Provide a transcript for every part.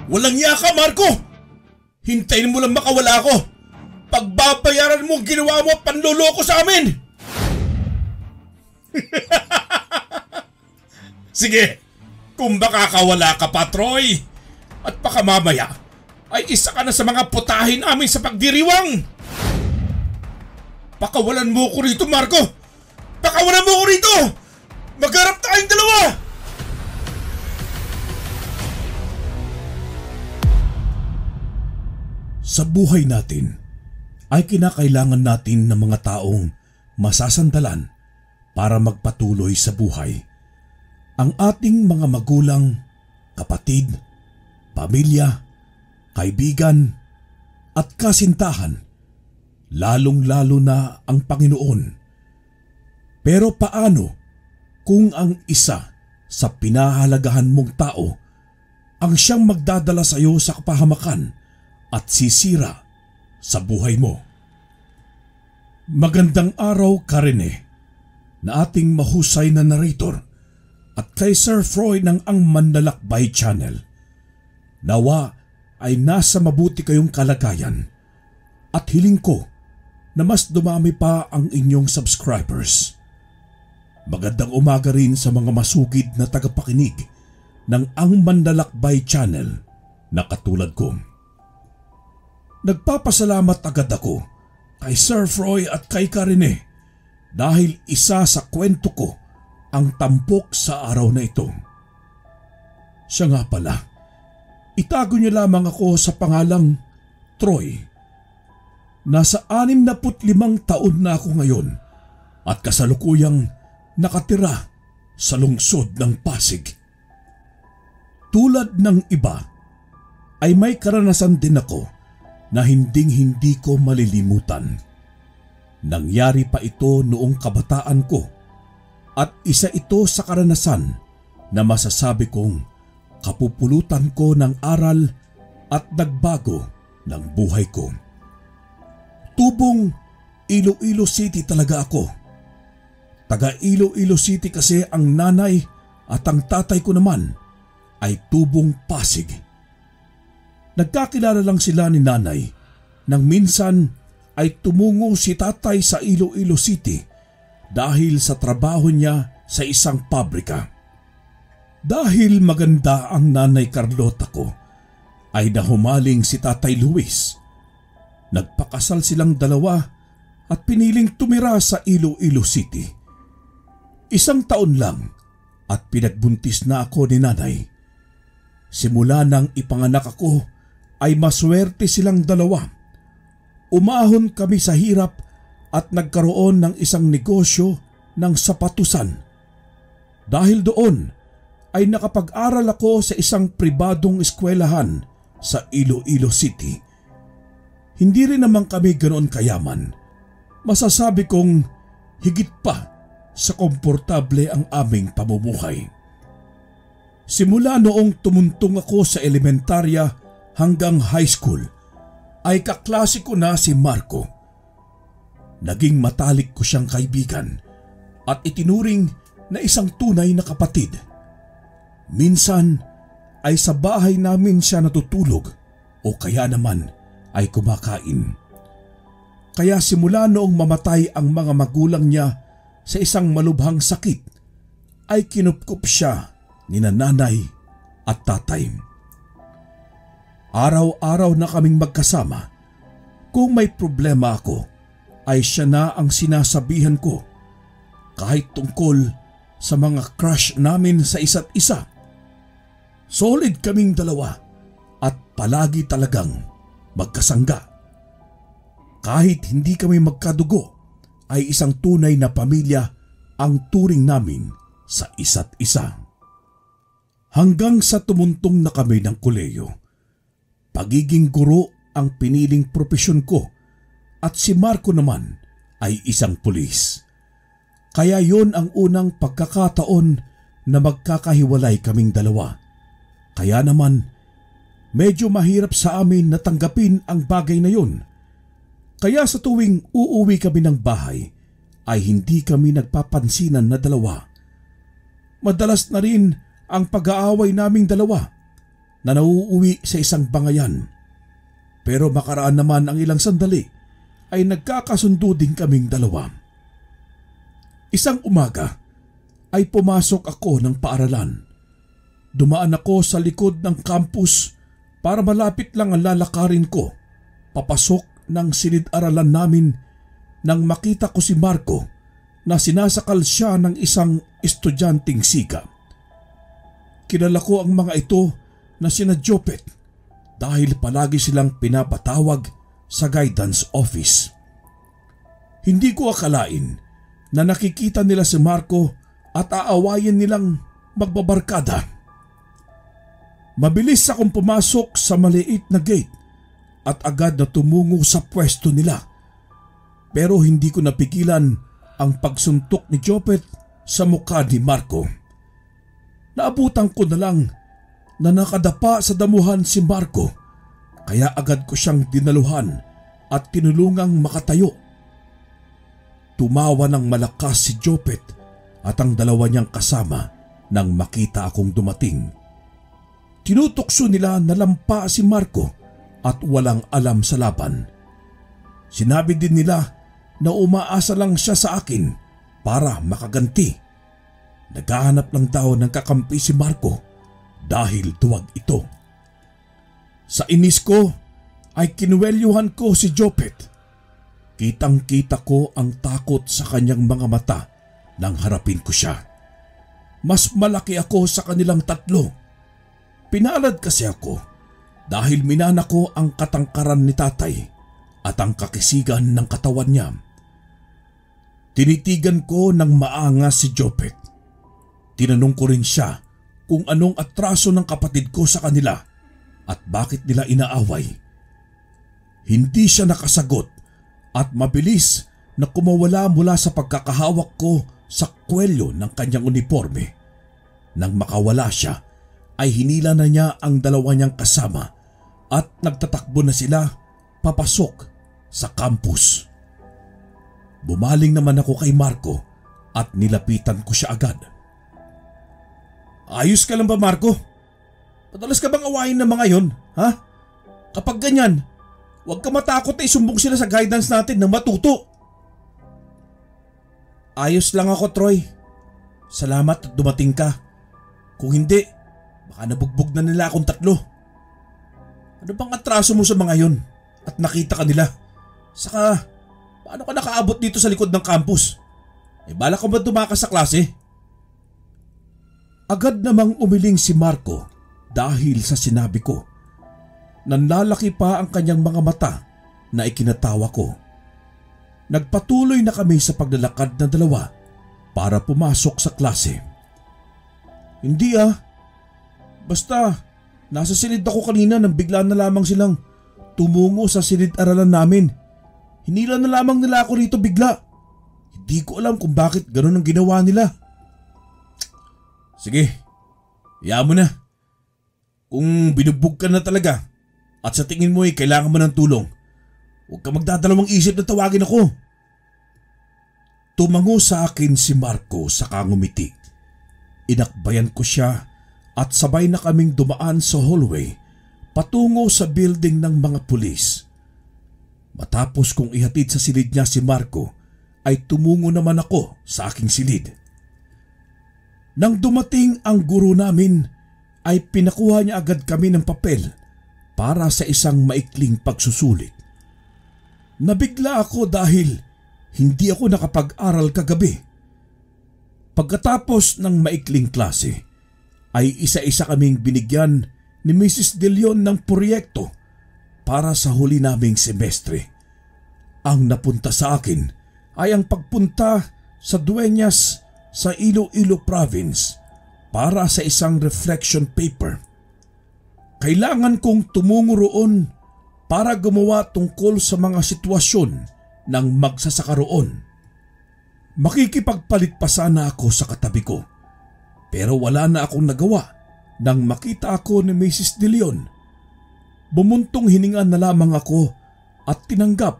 Walang iya ka, Marco! Hintayin mo lang makawala ako. Pagbabayaran mo ang ginawa mo at panloloko sa amin! Sige, kung makakawala ka pa, Troy, at baka mamaya ay isa ka na sa mga putahin namin sa pagdiriwang. Pakawalan mo ko rito, Marco! Pakawalan mo ko rito! Magharap tayong dalawa! Sa buhay natin ay kinakailangan natin ng mga taong masasandalan para magpatuloy sa buhay. Ang ating mga magulang, kapatid, pamilya, kaibigan at kasintahan, lalong-lalo na ang Panginoon. Pero paano kung ang isa sa pinahalagahan mong tao ang siyang magdadala sa iyo sa kapahamakan at sisira sa buhay mo? Magandang araw, Karine, na ating mahusay na narrator at kay Sir Froy ng Ang Manlalakbay Channel. Nawa ay nasa mabuti kayong kalagayan at hiling ko na mas dumami pa ang inyong subscribers. Magandang umaga rin sa mga masugid na tagapakinig ng Ang Manlalakbay Channel na katulad ko. Nagpapasalamat agad ako kay Sir Froy at kay Karine dahil isa sa kwento ko ang tampok sa araw na ito. Siya nga pala, itago niyo lamang ako sa pangalang Troy. Nasa 65 taon na ako ngayon at kasalukuyang nakatira sa lungsod ng Pasig. Tulad ng iba, ay may karanasan din ako na hinding-hindi ko malilimutan. Nangyari pa ito noong kabataan ko at isa ito sa karanasan na masasabi kong kapupulutan ko ng aral at nagbago ng buhay ko. Tubong Iloilo City talaga ako. Taga Iloilo City kasi ang nanay at ang tatay ko naman ay tubong Pasig. Nagkakilala lang sila ni nanay nang minsan ay tumungo si tatay sa Iloilo City dahil sa trabaho niya sa isang pabrika. Dahil maganda ang nanay Carlota ko, ay nahumaling si tatay Luis. Nagpakasal silang dalawa at piniling tumira sa Iloilo City. 1 taon lang at pinagbuntis na ako ni nanay. Simula nang ipanganak ako ay maswerte silang dalawa. Umahon kami sa hirap at nagkaroon ng isang negosyo ng sapatusan. Dahil doon ay nakapag-aral ako sa isang pribadong eskwelahan sa Iloilo City. Hindi rin naman kami ganoon kayaman. Masasabi kong higit pa sa komportable ang aming pamumuhay. Simula noong tumuntong ako sa elementarya hanggang high school, ay kaklase ko na si Marco. Naging matalik ko siyang kaibigan at itinuring na isang tunay na kapatid. Minsan ay sa bahay namin siya natutulog o kaya naman ay kumakain. Kaya simula noong mamatay ang mga magulang niya sa isang malubhang sakit, ay kinupkup siya ni nanay at tatay. Araw-araw na kaming magkasama. Kung may problema ako, ay siya na ang sinasabihan ko. Kahit tungkol sa mga crush namin sa isa't isa. Solid kaming dalawa at palagi talagang magkasangga. Kahit hindi kami magkadugo, ay isang tunay na pamilya ang turing namin sa isa't isa. Hanggang sa tumuntong na kami ng kolehiyo. Pagiging guro ang piniling propesyon ko at si Marco naman ay isang pulis. Kaya yon ang unang pagkakataon na magkakahiwalay kaming dalawa. Kaya naman medyo mahirap sa amin na tanggapin ang bagay na yon. Kaya sa tuwing uuwi kami ng bahay ay hindi kami nagpapansinan na dalawa. Madalas na rin ang pag-aaway naming dalawa. na nauuwi sa isang bangayan. Pero makaraan naman ang ilang sandali ay nagkakasundo din kaming dalawa. Isang umaga ay pumasok ako ng paaralan. Dumaan ako sa likod ng campus para malapit lang ang lalakarin ko papasok ng silid-aralan namin nang makita ko si Marco na sinasakal siya ng isang estudyanteng siga. Kilala ko ang mga ito na sina Jopet dahil palagi silang pinapatawag sa guidance office. Hindi ko akalain na nakikita nila si Marco at aawayin nilang magbabarkada. Mabilis akong pumasok sa maliit na gate at agad na tumungo sa pwesto nila. Pero hindi ko napigilan ang pagsuntok ni Jopet sa mukha ni Marco. Naabutan ko na lang na nakadapa sa damuhan si Marco, kaya agad ko siyang dinaluhan at tinulungang makatayo. Tumawa ng malakas si Jopet at ang dalawa niyang kasama nang makita akong dumating. Tinutokso nila na lampa si Marco at walang alam sa laban. Sinabi din nila na umaasa lang siya sa akin para makaganti. Naghahanap lang daw ng kakampi si Marco dahil tuwag ito. Sa inis ko ay kinuwelyuhan ko si Jopet. Kitang-kita ko ang takot sa kanyang mga mata nang harapin ko siya. Mas malaki ako sa kanilang tatlo. Pinalad kasi ako dahil minana ko ang katangkaran ni tatay at ang kakisigan ng katawan niya. Tinitigan ko ng maangas si Jopet. Tinanong ko rin siya kung anong atraso ng kapatid ko sa kanila at bakit nila inaaway. Hindi siya nakasagot at mabilis na kumawala mula sa pagkakahawak ko sa kwelyo ng kanyang uniforme. Nang makawala siya ay hinila na niya ang dalawa niyang kasama at nagtatakbo na sila papasok sa campus. Bumaling naman ako kay Marco at nilapitan ko siya agad. Ayos ka lang ba, Marco? Padalas ka bang awayin ng mga yon, ha? Kapag ganyan, huwag ka matakot na isumbong sila sa guidance natin na matuto. Ayos lang ako, Troy. Salamat at dumating ka. Kung hindi, baka nabugbog na nila akong tatlo. Ano bang atraso mo sa mga yon at nakita ka nila? Saka, paano ka nakaabot dito sa likod ng campus? Bala ka ba tumakas sa klase? Agad namang umiling si Marco dahil sa sinabi ko. Nanlalaki pa ang kanyang mga mata na ikinatawa ko. Nagpatuloy na kami sa paglalakad na dalawa para pumasok sa klase. Hindi basta nasa silid ako kanina nang bigla na lamang silang tumungo sa silid-aralan namin. Hinila na lamang nila ako rito bigla. Hindi ko alam kung bakit ganun ang ginawa nila. Sige, hayaan mo na. Kung binugbog ka na talaga at sa tingin mo ay kailangan mo ng tulong, huwag ka magdadalawang isip na tawagin ako. Tumango sa akin si Marco sa ngumiti. Inakbayan ko siya at sabay na kaming dumaan sa hallway patungo sa building ng mga pulis. Matapos kong ihatid sa silid niya si Marco, ay tumungo naman ako sa aking silid. Nang dumating ang guro namin, ay pinakuha niya agad kami ng papel para sa isang maikling pagsusulit. Nabigla ako dahil hindi ako nakapag-aral kagabi. Pagkatapos ng maikling klase, ay isa-isa kaming binigyan ni Mrs. De Leon ng proyekto para sa huli naming semestre. Ang napunta sa akin ay ang pagpunta sa Dueñas sa Iloilo Province para sa isang reflection paper. Kailangan kong tumungo roon para gumawa tungkol sa mga sitwasyon ng magsasaka roon. Makikipagpalit pa sana ako sa katabi ko, pero wala na akong nagawa nang makita ako ni Mrs. De Leon. Bumuntong hininga na lamang ako at tinanggap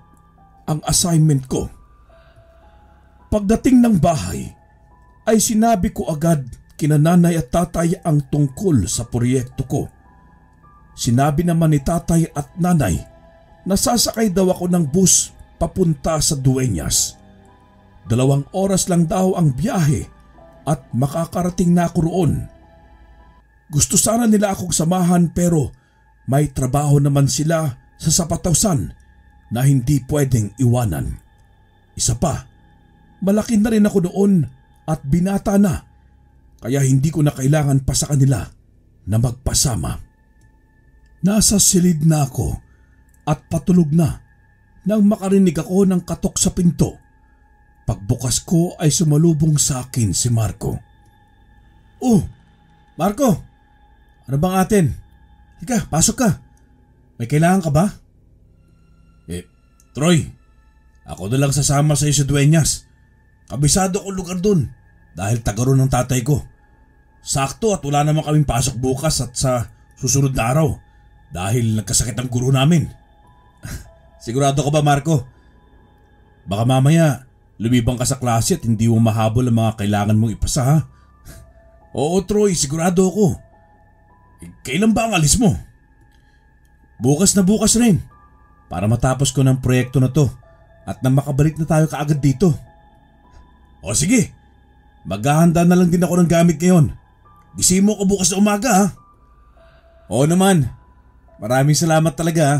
ang assignment ko. Pagdating ng bahay, ay sinabi ko agad kina nanay at tatay ang tungkol sa proyekto ko sinabi naman ni tatay at nanay na sasakay daw ako ng bus papunta sa Dueñas. 2 oras lang daw ang biyahe at makakarating na ako roon. Gusto sana nila akong samahan pero may trabaho naman sila sa sapatawsan na hindi pwedeng iwanan. Isa pa, malaki na rin ako noon at binata na kaya hindi ko na kailangan pa sa kanila na magpasama. Nasa silid na ako at patulog na nang makarinig ako ng katok sa pinto. Pagbukas ko ay sumalubong sa akin si Marco. "Oh, Marco! Ano bang atin? Ika, pasok ka. May kailangan ka ba?" Troy, ako na lang sasama sa iyo sa Dueñas. Kabisado ko lugar dun dahil taga roon ng tatay ko. Sakto at wala naman kaming pasok bukas at sa susunod na araw dahil nagkasakit ang guro namin. Sigurado ka ba, Marco? Baka mamaya lumibang ka sa klase at hindi mo mahabol ang mga kailangan mong ipasa, ha? Oo, Troy, sigurado ako. Kailan ba ang alis mo? Bukas na bukas rin para matapos ko ng proyekto na to at nang makabalik na tayo kaagad dito. O sige, maghahanda na lang din ako ng gamit ngayon. Gising mo ko bukas na umaga, ha? Oo naman, maraming salamat talaga, ha?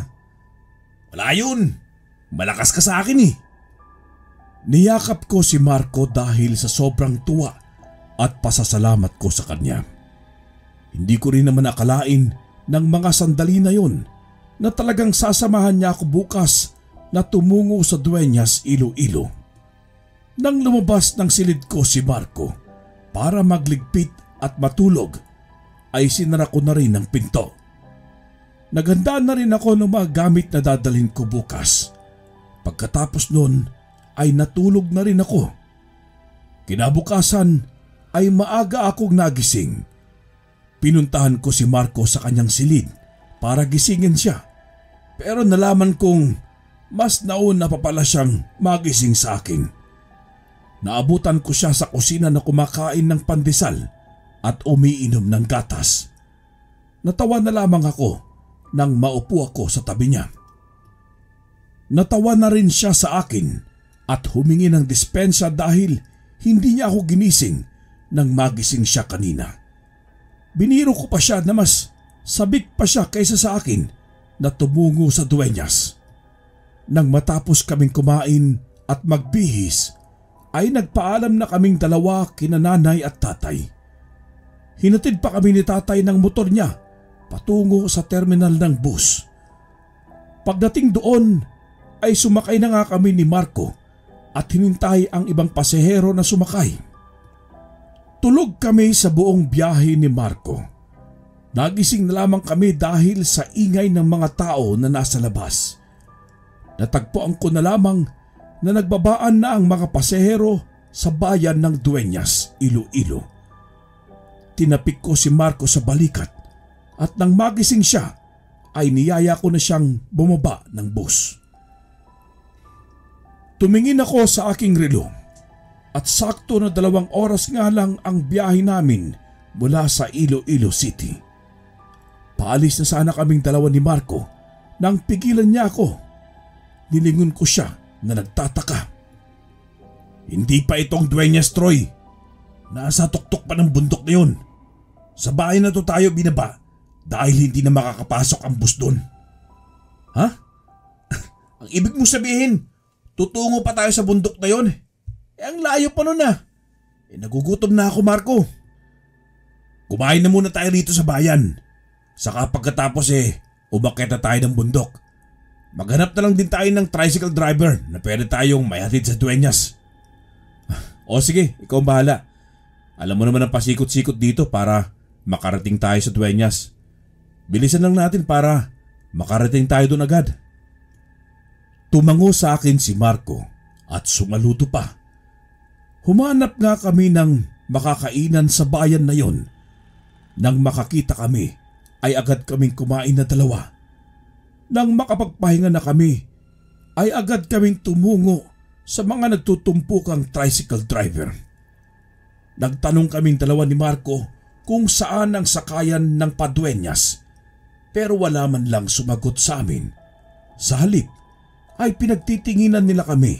Wala yun, malakas ka sa akin eh. Niyakap ko si Marco dahil sa sobrang tuwa at pasasalamat ko sa kanya. Hindi ko rin naman akalain ng mga sandali na yon na talagang sasamahan niya ako bukas na tumungo sa Dueñas, Iloilo. Nang lumabas ng silid ko si Marco para magligpit at matulog, ay sinara ko na rin ang pinto. Naghanda na rin ako ng mga gamit na dadalhin ko bukas. Pagkatapos nun ay natulog na rin ako. Kinabukasan ay maaga akong nagising. Pinuntahan ko si Marco sa kanyang silid para gisingin siya. Pero nalaman kong mas nauna pa pala siyang magising sa akin. Naabutan ko siya sa kusina na kumakain ng pandesal at umiinom ng gatas. Natawa na lamang ako nang maupo ako sa tabi niya. Natawa na rin siya sa akin at humingi ng dispensa dahil hindi niya ako ginising nang magising siya kanina. Biniro ko pa siya na mas sabik pa siya kaysa sa akin na tumungo sa Dueñas. Nang matapos kaming kumain at magbihis, ay nagpaalam na kaming dalawa kina nanay at tatay. Hinatid pa kami ni tatay ng motor niya patungo sa terminal ng bus. Pagdating doon ay sumakay na nga kami ni Marco at hinintay ang ibang pasahero na sumakay. Tulog kami sa buong biyahe ni Marco. Nagising na lamang kami dahil sa ingay ng mga tao na nasa labas. Natagpuan ko na lamang na nagbabaan na ang mga pasahero sa bayan ng Dueñas, Iloilo. Tinapik ko si Marco sa balikat at nang magising siya ay niyaya ko na siyang bumaba ng bus. Tumingin ako sa aking relo at sakto na 2 oras nga lang ang biyahe namin mula sa Iloilo City. Paalis na sana kaming dalawa ni Marco nang pigilan niya ako. Nilingon ko siya na nagtataka. Hindi pa itong Dueñas, Troy. Nasa tuktok pa ng bundok na yun. Sa bahay na to tayo binaba dahil hindi na makakapasok ang bus doon. Ha? Ang ibig mo sabihin, tutungo pa tayo sa bundok na yun? Ang layo pa nun ah. Nagugutom na ako, Marco. Kumain na muna tayo rito sa bayan. Saka pagkatapos umakyat na tayo ng bundok. Maghanap na lang din tayo ng tricycle driver na pwede tayong maihatid sa Dueñas. O sige, ikaw ang bahala. Alam mo naman ang pasikot-sikot dito para makarating tayo sa Dueñas. Bilisan lang natin para makarating tayo doon agad. Tumango sa akin si Marco at sumaludo pa. Humanap nga kami ng makakainan sa bayan na yon. Nang makakita kami, ay agad kaming kumain na 2. Nang makapagpahinga na kami, ay agad kaming tumungo sa mga nagtutumpukang tricycle driver. Nagtanong kaming 2 ni Marco kung saan ang sakayan ng pa-Dueñas. pero wala man lang sumagot sa amin. Sa halip ay pinagtitinginan nila kami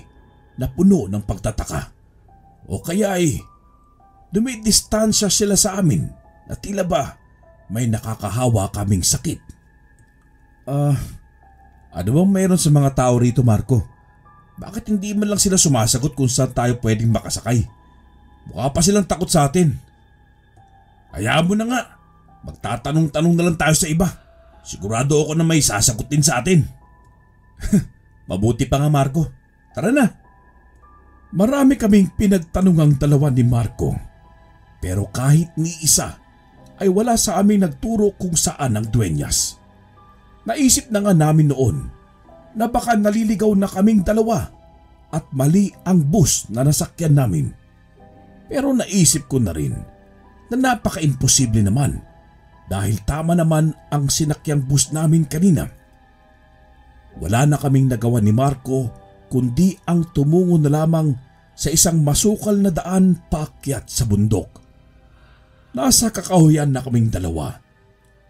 na puno ng pagtataka. O kaya ay dumidistansya sila sa amin na tila ba may nakakahawa kaming sakit. Ano bang mayroon sa mga tao rito, Marco? Bakit hindi man lang sila sumasagot kung saan tayo pwedeng makasakay? Mukha pa silang takot sa atin. Hayaan mo na nga. Magtatanong-tanong na lang tayo sa iba. Sigurado ako na may sasagot din sa atin. Mabuti pa nga, Marco. Tara na. Marami kaming pinagtanungang dalawa ni Marco. Pero kahit ni isa ay wala sa aming nagturo kung saan ang duenyas. Naisip na nga namin noon na baka naliligaw na kaming dalawa at mali ang bus na nasakyan namin. Pero naisip ko na rin na napaka-imposible naman dahil tama naman ang sinakyang bus namin kanina. Wala na kaming nagawa ni Marco kundi ang tumungo na lamang sa isang masukal na daan paakyat sa bundok. Nasa kakahuyan na kaming dalawa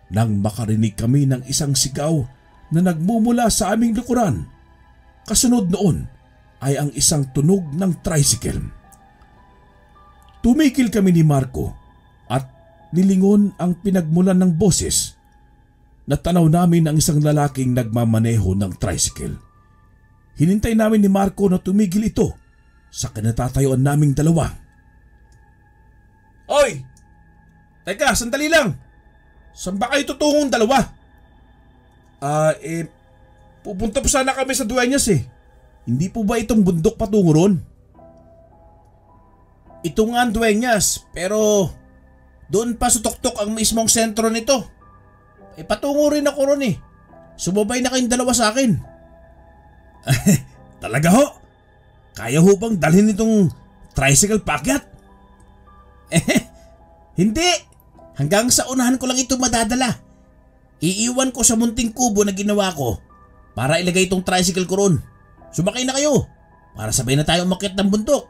nang makarinig kami ng isang sigaw na nagmumula sa aming likuran. Kasunod noon ay ang isang tunog ng tricycle. Tumikil kami ni Marco at nilingon ang pinagmulan ng boses. Natanaw namin ang isang lalaking nagmamaneho ng tricycle. Hinintay namin ni Marco na tumigil ito sa kinatatayuan naming dalawa. Oy! Teka, sandali lang! Saan ba kayo tutungong dalawa? Pupunta po sana kami sa Dueñas eh. Hindi po ba itong bundok patungo ron? Ito nga ang Dueñas, pero doon pa sa tuktok ang mismong sentro nito. Patungo rin ako ron eh. Sumabay na kayong dalawa sa akin. Talaga ho? Kaya ho bang dalhin itong tricycle paakyat? Hindi. Hanggang sa unahan ko lang ito madadala. Iiwan ko sa munting kubo na ginawa ko para ilagay itong tricycle ko ron. Sumakay na kayo para sabay na tayo umakyat ng bundok.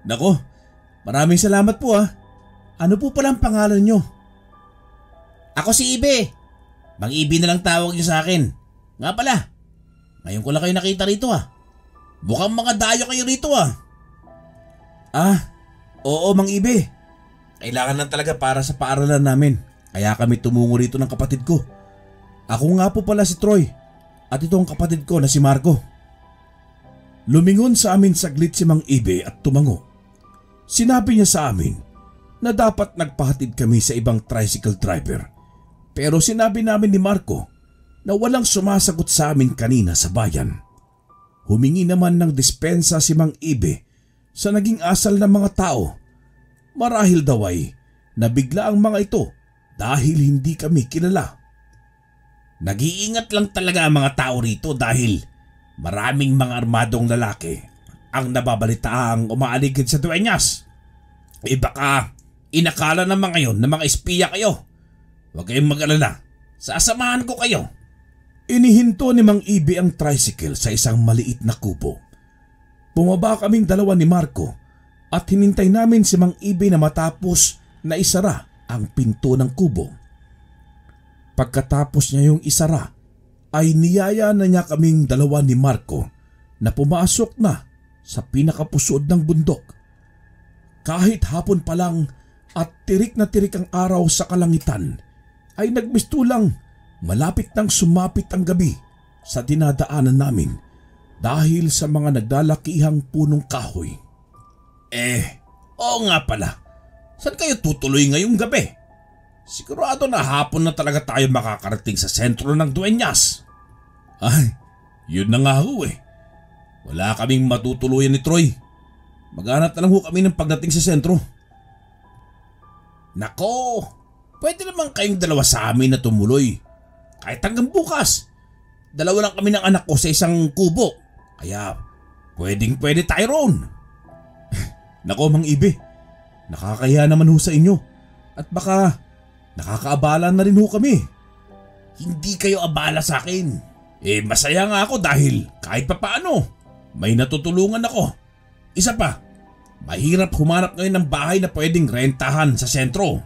Nako, maraming salamat po ah. Ano po palang pangalan nyo? Ako si Ibe. Mang Ibe na lang tawag niyo sa akin. Nga pala, ngayon ko lang kayo nakita rito ah. Mukhang mga dayo kayo rito ah. Oo Mang Ibe. Kailangan lang talaga para sa paaralan namin. Kaya kami tumungo rito ng kapatid ko. Ako nga po pala si Troy at ito ang kapatid ko na si Marco. Lumingon sa amin saglit si Mang Ibe at tumango. Sinabi niya sa amin na dapat nagpahatid kami sa ibang tricycle driver. Pero sinabi namin ni Marco na walang sumasagot sa amin kanina sa bayan. Humingi naman ng dispensa si Mang Ibe sa naging asal ng mga tao. Marahil daw ay nabigla ang mga ito dahil hindi kami kilala. Nag-iingat lang talaga ang mga tao rito dahil maraming mga armadong lalaki ang nababalitaang umaaligid sa Dueñas. Baka inakala naman ngayon na mga espiya kayo. Huwag kayong mag-alala, sasamahan ko kayo. Inihinto ni Mang Ibe ang tricycle sa isang maliit na kubo. Bumaba kaming dalawa ni Marco at hinintay namin si Mang Ibe na matapos na isara ang pinto ng kubo. Pagkatapos niya yung isara, ay niyaya na niya kaming dalawa ni Marco na pumasok na sa pinakapusod ng bundok. Kahit hapon pa lang at tirik na tirik ang araw sa kalangitan, ay nagmistulang malapit nang sumapit ang gabi sa dinadaanan namin dahil sa mga naglalakihang punong kahoy. Oo nga pala. Saan kayo tutuloy ngayong gabi? Sigurado na hapon na talaga tayo makakarating sa sentro ng Dueñas. Ay, yun na nga ho eh. Wala kaming matutuluyan ni Troy. Maghanap na lang ho kami ng pagdating sa sentro. Nako, pwede naman kayong dalawa sa amin na tumuloy. Kahit hanggang bukas. Dalawa lang kami ng anak ko sa isang kubo. Kaya pwede tayo roon. Nako Mang Ibe, nakakaya naman ho sa inyo at baka nakakaabala na rin ho kami. Hindi kayo abala sa akin. Masaya nga ako dahil kahit papaano may natutulungan ako. Isa pa, mahirap humanap ngayon ng bahay na pwedeng rentahan sa sentro.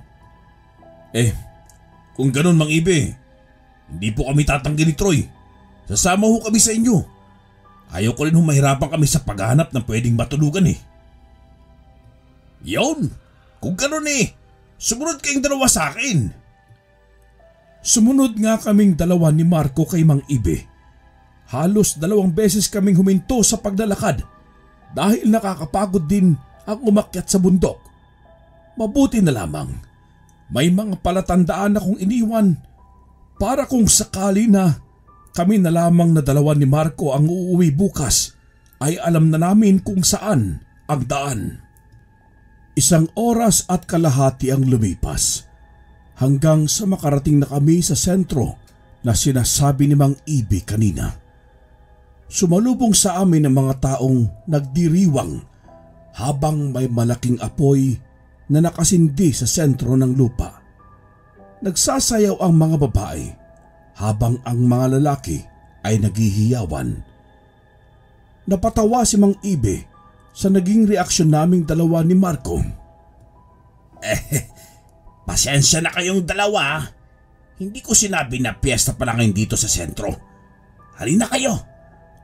Kung ganun Mang Ibe, Hindi po kami tatanggi ni Troy. Sasama ho kami sa inyo. Ayaw ko rin humahirapan kami sa paghahanap ng pwedeng matulugan eh. Yon, kung gano'n sumunod kayong dalawa sa akin. Sumunod nga kaming dalawa ni Marco kay Mang Ibe. Halos 2 beses kaming huminto sa paglalakad dahil nakakapagod din ang umakyat sa bundok. Mabuti na lamang, may mga palatandaan akong iniwan para kung sakali na kami na lamang na 2 ni Marco ang uuwi bukas ay alam na namin kung saan ang daan. 1 oras at kalahati ang lumipas hanggang sa makarating na kami sa sentro na sinasabi ni Mang Ibe kanina. Sumalubong sa amin ang mga taong nagdiriwang habang may malaking apoy na nakasindi sa sentro ng lupa. Nagsasayaw ang mga babae habang ang mga lalaki ay naghihiyawan. Napatawa si Mang Ibe sa naging reaksyon naming 2 ni Marco. Pasensya na kayong 2. Hindi ko sinabi na piyesta pa lang ngayon dito sa sentro. Halina kayo,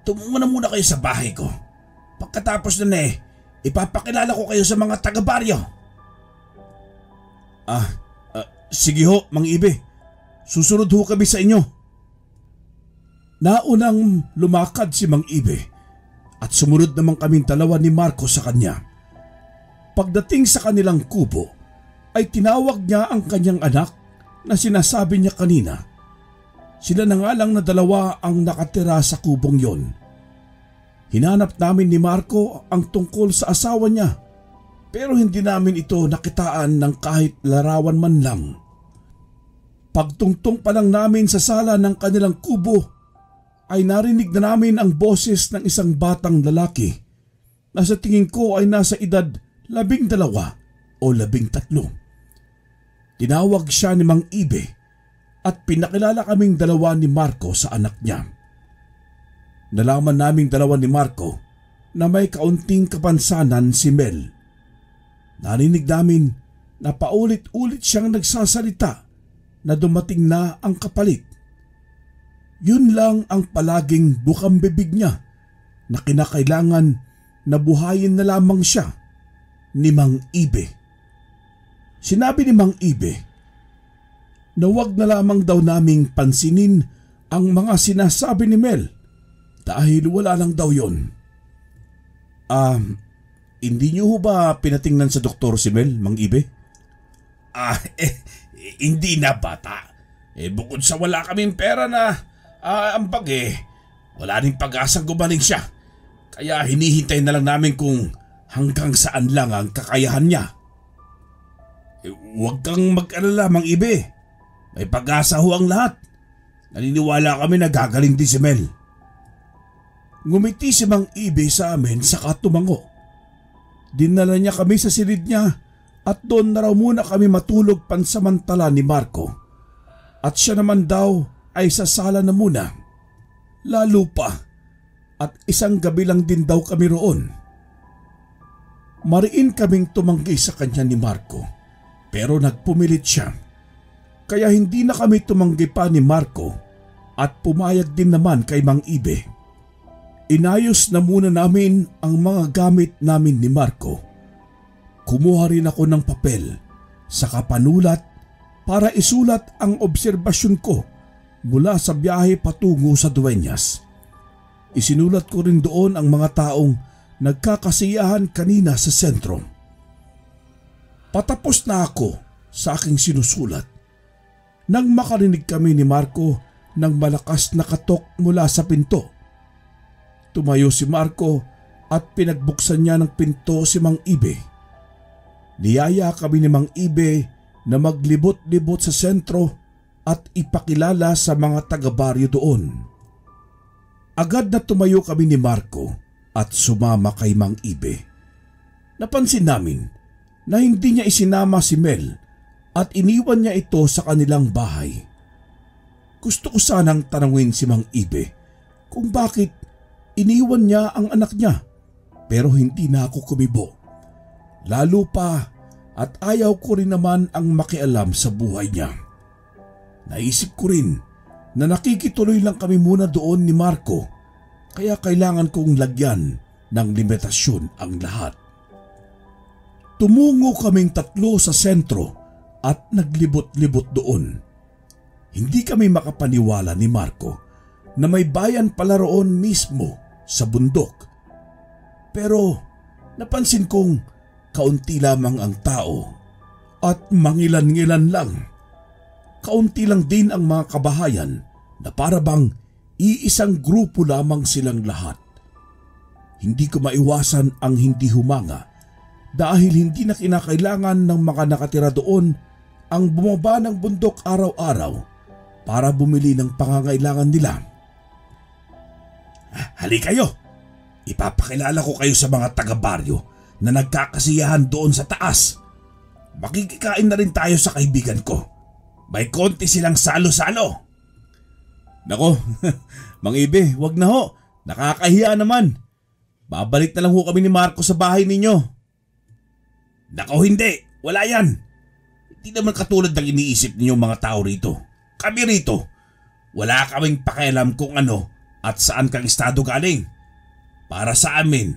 tumungo na muna kayo sa bahay ko. Pagkatapos nun ipapakilala ko kayo sa mga taga-baryo. Sige ho, Mang Ibe. Susunod ho kami sa inyo. Naunang lumakad si Mang Ibe at sumunod naman kaming 2 ni Marco sa kanya. Pagdating sa kanilang kubo ay tinawag niya ang kanyang anak na sinasabi niya kanina. Sila na nga lang na 2 ang nakatira sa kubong yon. Hinanap namin ni Marco ang tungkol sa asawa niya pero hindi namin ito nakitaan ng kahit larawan man lang. Pagtungtong pa lang namin sa sala ng kanilang kubo ay narinig na namin ang boses ng isang batang lalaki na sa tingin ko ay nasa edad 12 o 13. Tinawag siya ni Mang Ibe at pinakilala kaming 2 ni Marco sa anak niya. Nalaman naming 2 ni Marco na may kaunting kapansanan si Mel. Narinig namin na paulit-ulit siyang nagsasalita na dumating na ang kapalit. Yun lang ang palaging bukang bibig niya na kinakailangan na buhayin na lamang siya ni Mang Ibe. Sinabi ni Mang Ibe na wag na lamang daw naming pansinin ang mga sinasabi ni Mel dahil wala lang daw yon. Hindi niyo ba pinatingnan sa doktor si Mel, Mang Ibe? Hindi na bata. Bukod sa wala kaming pera na ambag wala rin pag-asang gumaling siya. Kaya hinihintay na lang namin kung hanggang saan lang ang kakayahan niya. Huwag kang mag-alala, Mang Ibe. May pag-asa ho ang lahat. Naniniwala kami na gagaling din si Mel. Ngumiti si Mang Ibe sa amin saka tumango. Dinala niya kami sa silid niya at doon na raw muna kami matulog pansamantala ni Marco. At siya naman daw ay sa sala na muna. Lalo pa at 1 gabi lang din daw kami roon. Mariin kaming tumanggi sa kanya ni Marco pero nagpumilit siya. Kaya hindi na kami tumanggi pa ni Marco at pumayag din naman kay Mang Ibe. Inayos na muna namin ang mga gamit namin ni Marco. Kumuha rin ako ng papel saka panulat para isulat ang obserbasyon ko mula sa biyahe patungo sa Dueñas. Isinulat ko rin doon ang mga taong nagkakasiyahan kanina sa sentro. Patapos na ako sa aking sinusulat nang makarinig kami ni Marco ng malakas na katok mula sa pinto. Tumayo si Marco at pinagbuksan niya ng pinto si Mang Ibe. Niyaya kami ni Mang Ibe na maglibot-libot sa sentro at ipakilala sa mga taga-baryo doon. Agad na tumayo kami ni Marco at sumama kay Mang Ibe. Napansin namin na hindi niya isinama si Mel at iniwan niya ito sa kanilang bahay. Gusto ko sanang tanungin si Mang Ibe kung bakit iniwan niya ang anak niya pero hindi na ako kumibo. Lalo pa at ayaw ko rin naman ang makialam sa buhay niya. Naisip ko rin na nakikituloy lang kami muna doon ni Marco, kaya kailangan kong lagyan ng limitasyon ang lahat. Tumungo kaming tatlo sa sentro at naglibot-libot doon. Hindi kami makapaniwala ni Marco na may bayan pala roon mismo sa bundok. Pero napansin kong kaunti lamang ang tao at mangilan-ngilan lang. Kaunti lang din ang mga kabahayan na para bang iisang grupo lamang silang lahat. Hindi ko maiwasan ang hindi humanga dahil hindi na kinakailangan ng mga nakatira doon ang bumaba ng bundok araw-araw para bumili ng pangangailangan nila. Halika kayo! Ipapakilala ko kayo sa mga taga-baryo na nagkakasiyahan doon sa taas. Makikikain na rin tayo sa kaibigan ko. May konti silang salo-salo. Nako, Mang Ibe, wag na ho. Nakakahiya naman. Babalik na lang ho kami ni Marco sa bahay ninyo. Nako hindi, wala yan. Hindi naman katulad ng iniisip ninyo mga tao rito. Kami rito, wala kaming pakialam kung ano at saan kang estado galing. Para sa amin,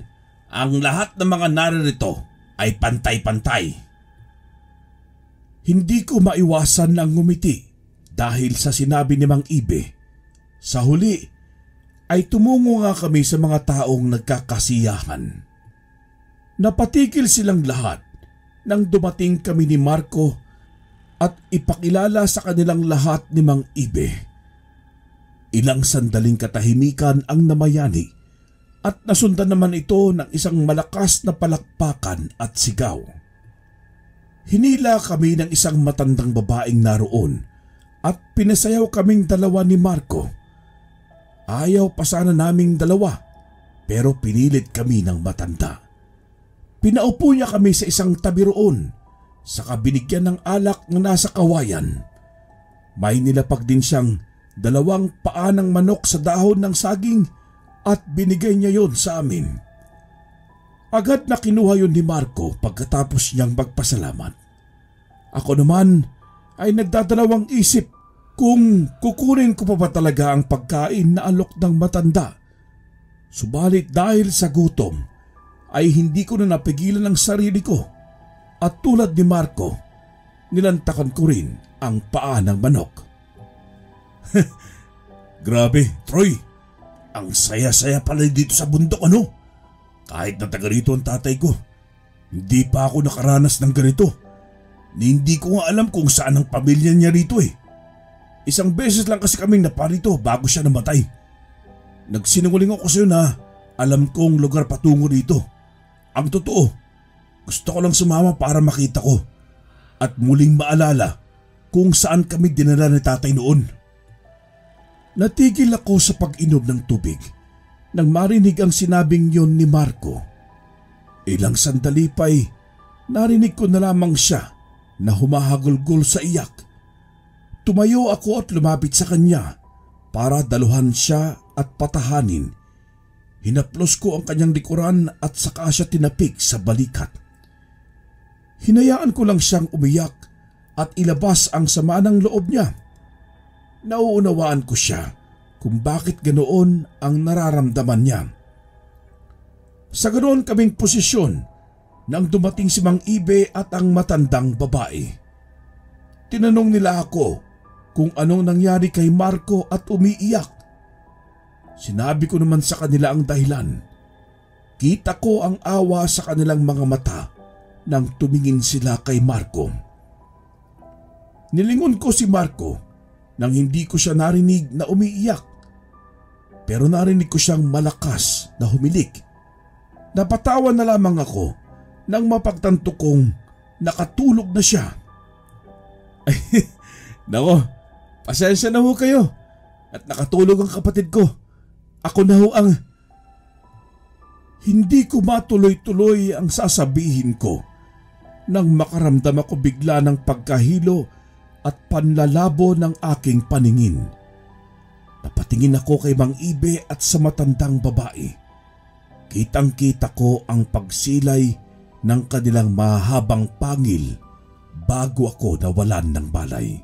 ang lahat ng mga naririto ay pantay-pantay. Hindi ko maiwasan ng ngumiti dahil sa sinabi ni Mang Ibe. Sa huli ay tumungo nga kami sa mga taong nagkakasiyahan. Napatigil silang lahat nang dumating kami ni Marco at ipakilala sa kanilang lahat ni Mang Ibe. Ilang sandaling katahimikan ang namayani at nasundan naman ito ng isang malakas na palakpakan at sigaw. Hinila kami ng isang matandang babaeng naroon at pinasayaw kaming dalawa ni Marco. Ayaw pa sana naming dalawa pero pinilit kami ng matanda. Pinaupo niya kami sa isang tabi roon, saka binigyan ng alak na nasa kawayan. May nilapag din siyang 2 paa ng manok sa dahon ng saging at binigay niya yon sa amin. Agad na kinuha yun ni Marco pagkatapos niyang magpasalamat. Ako naman ay nagdadalawang isip kung kukunin ko pa ba talaga ang pagkain na alok ng matanda. Subalit dahil sa gutom ay hindi ko na napigilan ang sarili ko at tulad ni Marco, nilantakan ko rin ang paa ng manok. Grabe, Troy! Ang saya-saya pala dito sa bundok, ano? Kahit na taga rito ang tatay ko, hindi pa ako nakaranas ng ganito. Hindi ko nga alam kung saan ang pamilya niya rito eh. Isang beses lang kasi kaming naparito bago siya namatay. Nagsinungaling ako sa'yo na alam kong lugar patungo dito. Ang totoo, gusto ko lang sumama para makita ko at muling maalala kung saan kami dinala ni tatay noon. Natigil ako sa pag-inom ng tubig nang marinig ang sinabing yon ni Marco. Ilang sandali pa'y narinig ko na lamang siya na humahagulgol sa iyak. Tumayo ako at lumapit sa kanya para daluhan siya at patahanin. Hinaplos ko ang kanyang likuran at saka siya tinapik sa balikat. Hinayaan ko lang siyang umiyak at ilabas ang sama ng loob niya. Nauunawaan ko siya kung bakit ganoon ang nararamdaman niya. Sa ganoon kaming posisyon nang dumating si Mang Ibe at ang matandang babae. Tinanong nila ako kung anong nangyari kay Marco at umiiyak. Sinabi ko naman sa kanila ang dahilan. Kita ko ang awa sa kanilang mga mata nang tumingin sila kay Marco. Nilingon ko si Marco nang hindi ko siya narinig na umiiyak. Pero narinig ko siyang malakas na humilik. Napatawa na lamang ako nang mapagtanto kong nakatulog na siya. Ay, nako, pasensya na ho kayo at nakatulog ang kapatid ko. Ako na ho ang... Hindi ko matuloy-tuloy ang sasabihin ko nang makaramdam ako bigla ng pagkahilo at panlalabo ng aking paningin. Napatingin ako kay Mang Ibe at sa matandang babae. Kitang-kita ko ang pagsilay ng kanilang mahabang pangil bago ako nawalan ng balay.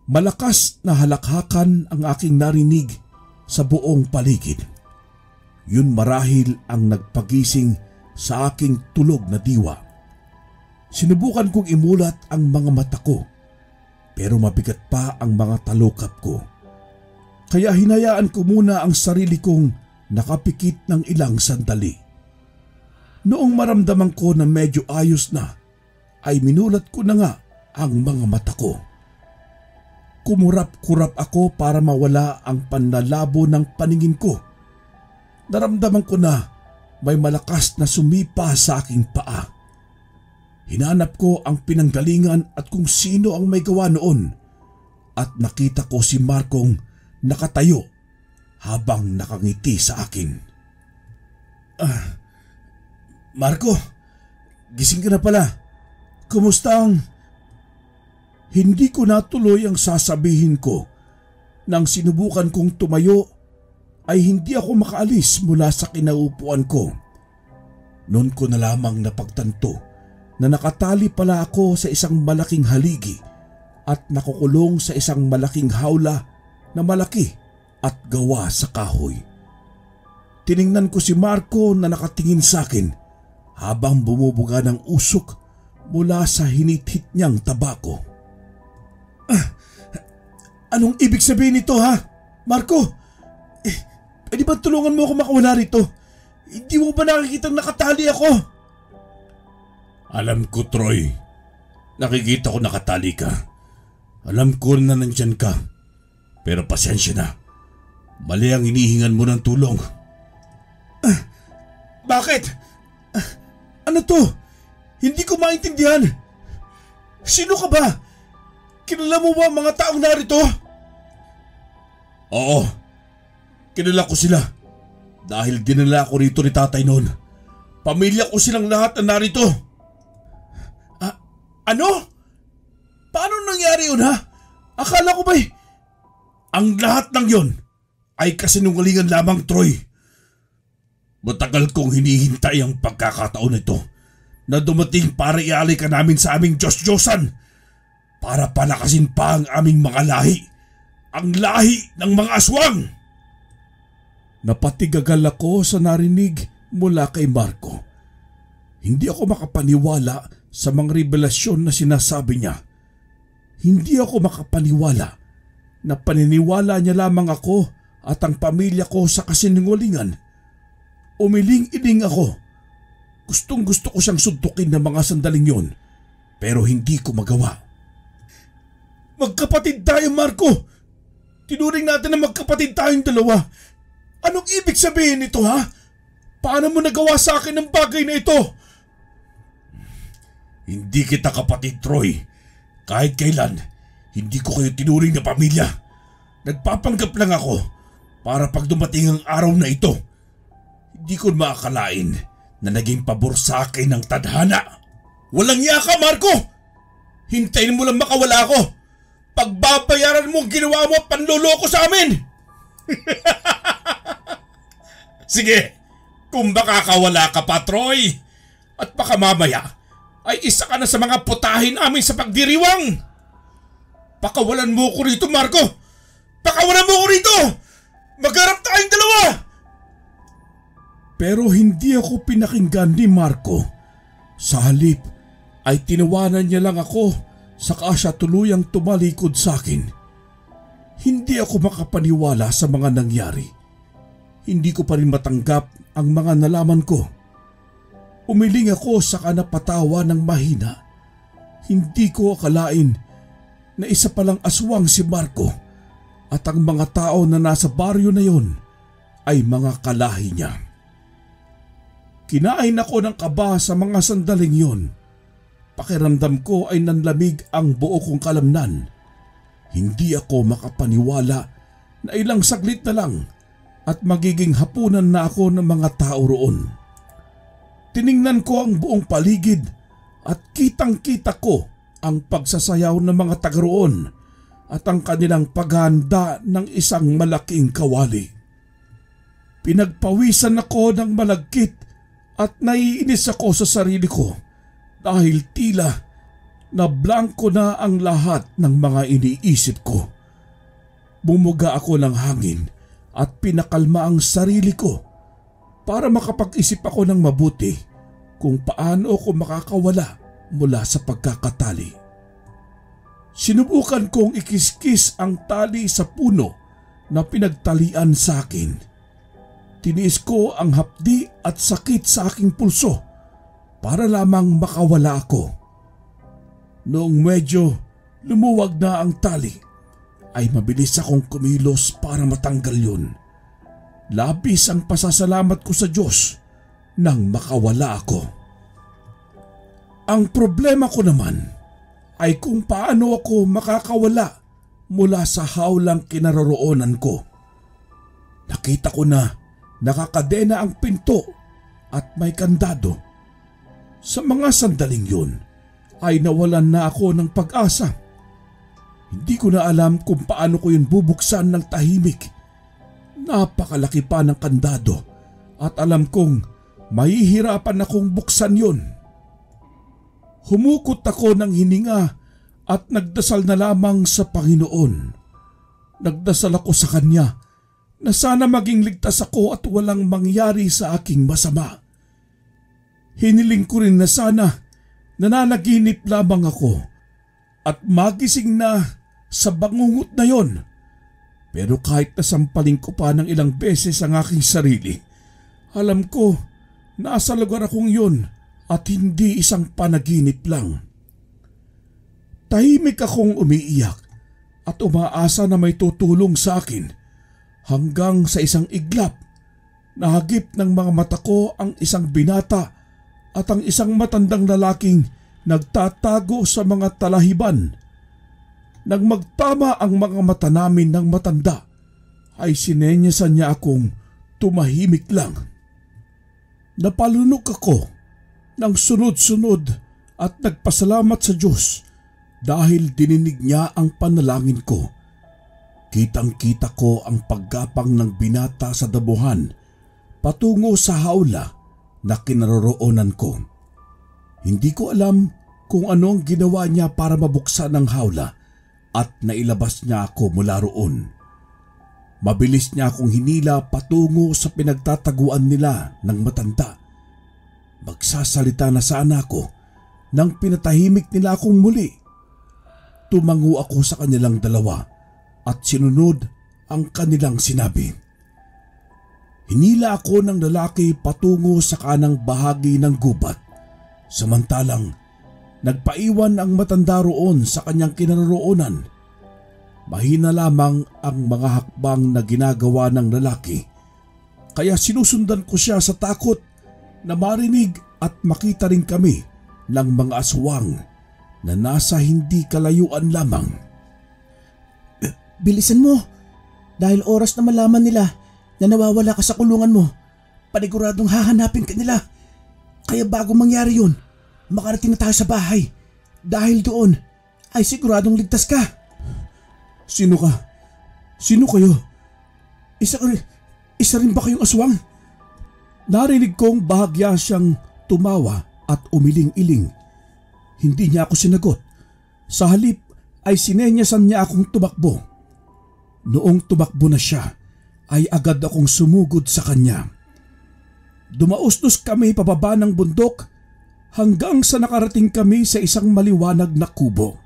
Malakas na halakhakan ang aking narinig sa buong paligid. Yun marahil ang nagpagising sa aking tulog na diwa. Sinubukan kong imulat ang mga mata ko, pero mabigat pa ang mga talukap ko. Kaya hinayaan ko muna ang sarili kong nakapikit ng ilang sandali. Noong maramdaman ko na medyo ayos na, ay minulat ko na nga ang mga mata ko. Kumurap-kurap ako para mawala ang panlalabo ng paningin ko. Naramdaman ko na may malakas na sumipa sa aking paa. Hinanap ko ang pinanggalingan at kung sino ang may gawa noon at nakita ko si Marcong nakatayo habang nakangiti sa akin. Marco, gising ka na pala. Kumusta ang... Hindi ko natuloy ang sasabihin ko. Nang sinubukan kong tumayo, ay hindi ako makaalis mula sa kinaupuan ko. Noon ko na lamang napagtanto na nakatali pala ako sa isang malaking haligi at nakukulong sa isang malaking hawla na malaki at gawa sa kahoy. Tiningnan ko si Marco na nakatingin sa akin habang bumubuga ng usok mula sa hinithit niyang tabako. Anong ibig sabihin nito, ha? Marco, pwede ba tulungan mo ako makawala rito? Hindi mo ba nakikitang nakatali ako? Alam ko, Troy. Nakikita ko nakatali ka. Alam ko na nandyan ka. Pero pasensya na. Mali ang hinihingan mo ng tulong. Bakit? Ano to? Hindi ko maintindihan. Sino ka ba? Kilala mo ba ang mga taong narito? Oo. Kilala ko sila. Dahil dinala ko rito ni tatay noon. Pamilya ko silang lahat na narito. Ano? Paano nangyari yun, ha? Akala ko ba'y... Ang lahat ng yon ay kasinungalingan lamang, Troy. Matagal kong hinihintay ang pagkakataon nito na dumating para ialay ka namin sa aming Diyos-Diyosan para palakasin pa ang aming mga lahi, ang lahi ng mga aswang. Napatigagal ako sa narinig mula kay Marco. Hindi ako makapaniwala sa mga revelasyon na sinasabi niya. Hindi ako makapaniwala na paniniwala niya lamang ako at ang pamilya ko sa kasinungalingan. Umiling-iling ako. Gustong-gusto ko siyang suntukin ng mga sandaling yon, pero hindi ko magawa. Magkapatid tayo, Marco! Tinuring natin na magkapatid tayong dalawa. Anong ibig sabihin nito, ha? Paano mo nagawa sa akin ang bagay na ito? Hindi kita kapatid, Troy. Kahit kailan, hindi ko kayo tinuring na pamilya. Nagpapanggap lang ako para pag dumating ang araw na ito, hindi ko maakalain na naging pabor sa akin ng tadhana. Walang iya ka, Marco! Hintayin mo lang makawala ako. Pagbabayaran mo ang ginawa mo at panluloko sa amin! Sige, kung makakawala ka pa, Troy, at baka mamaya ay isa ka na sa mga putahin namin sa pagdiriwang. Pakawalan mo ko rito, Marco! Pakawalan mo ko rito! Magharap tayong dalawa! Pero hindi ako pinakinggan ni Marco. Sa halip ay tinawanan niya lang ako saka siya tuluyang tumalikod sa akin. Hindi ako makapaniwala sa mga nangyari. Hindi ko pa rin matanggap ang mga nalaman ko. Umiling ako saka napatawa ng mahina. Hindi ko akalain na isa palang aswang si Marco at ang mga tao na nasa baryo na yon ay mga kalahi niya. Kinain ako ng kaba sa mga sandaling yon. Pakiramdam ko ay nanlamig ang buo kong kalamnan. Hindi ako makapaniwala na ilang saglit na lang at magiging hapunan na ako ng mga tao roon. Tiningnan ko ang buong paligid at kitang-kita ko ang pagsasayaw ng mga taga roon at ang kanilang paghahanda ng isang malaking kawali. Pinagpawisan ako ng malagkit at naiinis ako sa sarili ko dahil tila na blanko na ang lahat ng mga iniisip ko. Bumuga ako ng hangin at pinakalma ang sarili ko para makapag-isip ako ng mabuti kung paano ako makakawala mula sa pagkakatali. Sinubukan kong ikiskis ang tali sa puno na pinagtalian sa akin. Tiniis ko ang hapdi at sakit sa aking pulso para lamang makawala ako. Noong medyo lumuwag na ang tali, ay mabilis akong kumilos para matanggal yun. Labis ang pasasalamat ko sa Diyos nang makawala ako. Ang problema ko naman ay kung paano ako makakawala mula sa hawlang kinaroroonan ko. Nakita ko na nakakadena ang pinto at may kandado. Sa mga sandaling yun ay nawalan na ako ng pag-asa. Hindi ko na alam kung paano ko yun bubuksan ng tahimik. Napakalaki pa ng kandado at alam kong mahihirapan akong buksan yun. Humukot ako ng hininga at nagdasal na lamang sa Panginoon. Nagdasal ako sa Kanya na sana maging ligtas ako at walang mangyari sa aking masama. Hiniling ko rin na sana nananaginip lamang ako at magising na sa bangungot na yon. Pero kahit nasampaling ko pa ng ilang beses ang aking sarili, alam ko nasa lugar akong yun at hindi isang panaginip lang. Tahimik akong umiiyak at umaasa na may tutulong sa akin hanggang sa isang iglap. Nahagip ng mga mata ko ang isang binata at ang isang matandang lalaking nagtatago sa mga talahiban. Nang magtama ang mga mata namin ng matanda, ay sinenyasan niya akong tumahimik lang. Napalunok ako ng sunod-sunod at nagpasalamat sa Diyos dahil dininig niya ang panalangin ko. Kitang-kita ko ang paggapang ng binata sa damuhan patungo sa hawla na kinaroroonan ko. Hindi ko alam kung ano ang ginawa niya para mabuksan ang hawla at nailabas niya ako mula roon. Mabilis niya akong hinila patungo sa pinagtataguan nila ng matanda. Magsasalita na sana ako nang pinatahimik nila akong muli. Tumango ako sa kanilang dalawa at sinunod ang kanilang sinabi. Hinila ako ng lalaki patungo sa kanang bahagi ng gubat, samantalang nagpaiwan ang matanda roon sa kanyang kinaroroonan. Mahina lamang ang mga hakbang na ginagawa ng lalaki, kaya sinusundan ko siya sa takot na marinig at makita rin kami ng mga aswang na nasa hindi kalayuan lamang. Bilisan mo, dahil oras na malaman nila na nawawala ka sa kulungan mo, paniguradong hahanapin ka nila. Kaya bago mangyari yun, makarating na tayo sa bahay. Dahil doon ay siguradong ligtas ka. Sino ka? Sino kayo? Isa rin ba kayong aswang? Narinig kong bahagya siyang tumawa at umiling-iling. Hindi niya ako sinagot. Sa halip ay sinenyasan niya akong tumakbo. Noong tumakbo na siya, ay agad akong sumugod sa kanya. Dumaustos kami pababa ng bundok hanggang sa nakarating kami sa isang maliwanag na kubo.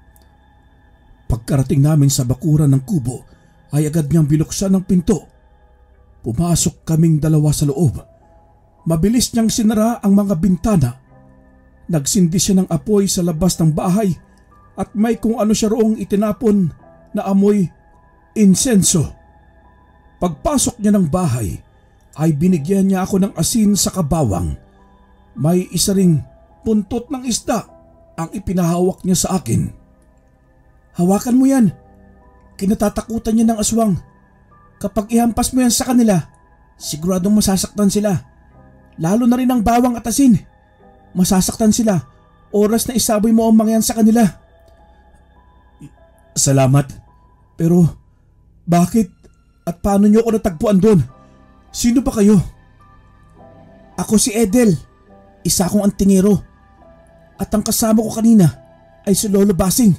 Pagkarating namin sa bakuran ng kubo ay agad niyang binuksan ang pinto. Pumasok kaming dalawa sa loob. Mabilis niyang sinara ang mga bintana. Nagsindi siya ng apoy sa labas ng bahay at may kung ano siya roong itinapon na amoy insenso. Pagpasok niya ng bahay ay binigyan niya ako ng asin sa kabawang. May isa ring puntot ng isda ang ipinahawak niya sa akin. Hawakan mo yan. Kinatatakutan niya ng aswang. Kapag ihampas mo yan sa kanila, siguradong masasaktan sila. Lalo na rin ang bawang at asin. Masasaktan sila. Oras na isaboy mo ang mga yan sa kanila. Salamat. Pero bakit at paano niyo ako natagpuan doon? Sino ba kayo? Ako si Edel. Isa akong antingero. At ang kasama ko kanina ay si Lolo Basing,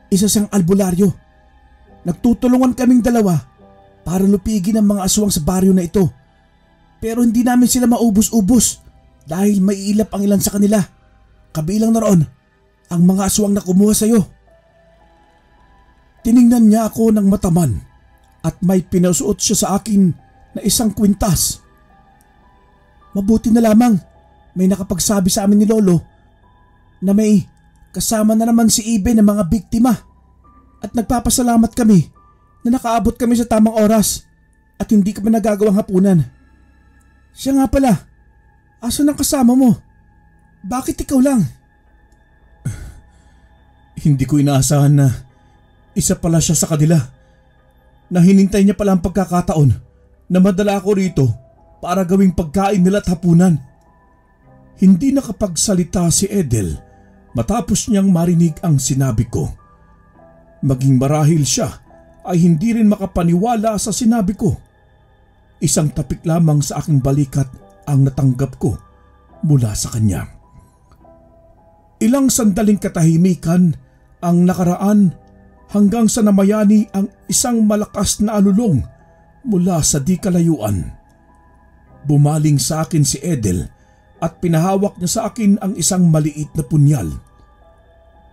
isa siyang albularyo. Nagtutulungan kaming dalawa para lupigin ang mga aswang sa baryo na ito. Pero hindi namin sila maubos-ubos dahil may ilap ang ilan sa kanila. Kabilang na roon ang mga aswang na kumuha sa iyo. Tiningnan niya ako ng mataman at may pinasuot siya sa akin na isang kwintas. Mabuti na lamang may nakapagsabi sa amin ni Lolo na may kasama na naman si Ibe ng mga biktima at nagpapasalamat kami na nakaabot kami sa tamang oras at hindi kami nagagawang hapunan. Siya nga pala, asan ang kasama mo? Bakit ikaw lang? Hindi ko inaasahan na isa pala siya sa kanila. Na hinintay niya pala ang pagkakataon na madala ako rito para gawing pagkain nila at hapunan. Hindi nakapagsalita si Edel matapos niyang marinig ang sinabi ko. Maging marahil siya ay hindi rin makapaniwala sa sinabi ko. Isang tapik lamang sa aking balikat ang natanggap ko mula sa kanya. Ilang sandaling katahimikan ang nakaraan hanggang sa namayani ang isang malakas na alulong mula sa di kalayuan. Bumaling sa akin si Edel at pinahawak niya sa akin ang isang maliit na punyal.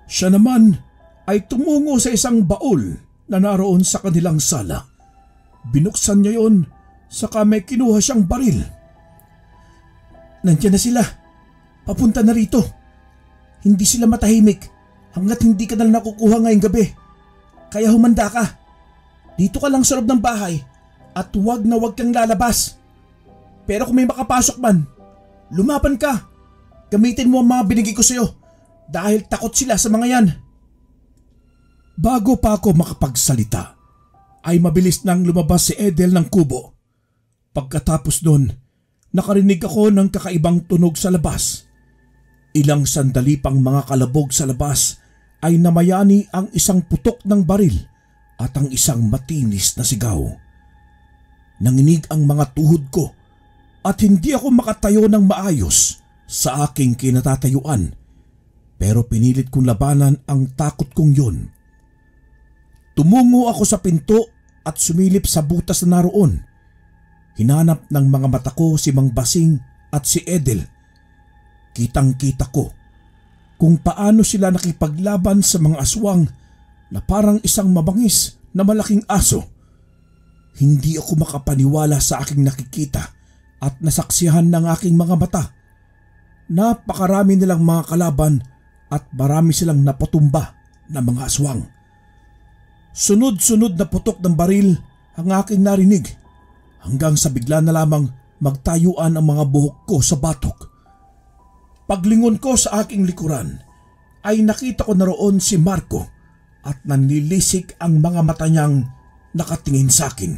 Siya naman ay tumungo sa isang baul na naroon sa kanilang sala. Binuksan niya yon, saka may kinuha siyang baril. Nandiyan na sila. Papunta na rito. Hindi sila matahimik hanggat hindi ka na nakukuha ngayong gabi. Kaya humanda ka. Dito ka lang sa loob ng bahay at huwag na huwag kang lalabas. Pero kung may makapasok man, lumaban ka. Gamitin mo ang mga binigay ko sa'yo dahil takot sila sa mga yan. Bago pa ako makapagsalita, ay mabilis nang lumabas si Edel ng kubo. Pagkatapos nun, nakarinig ako ng kakaibang tunog sa labas. Ilang sandali pang mga kalabog sa labas ay namayani ang isang putok ng baril at ang isang matinis na sigaw. Nanginig ang mga tuhod ko at hindi ako makatayo ng maayos sa aking kinatatayuan, pero pinilit kong labanan ang takot kong yun. Tumungo ako sa pinto at sumilip sa butas na naroon. Hinanap ng mga mata ko si Mang Basing at si Edel. Kitang-kita ko kung paano sila nakipaglaban sa mga aswang na parang isang mabangis na malaking aso. Hindi ako makapaniwala sa aking nakikita at nasaksihan ng aking mga mata. Napakarami nilang mga kalaban at marami silang napatumba na mga aswang. Sunod-sunod na putok ng baril ang aking narinig hanggang sa bigla na lamang magtayuan ang mga buhok ko sa batok. Paglingon ko sa aking likuran ay nakita ko na roon si Marco at nanlilisik ang mga mata niyang nakatingin sa akin.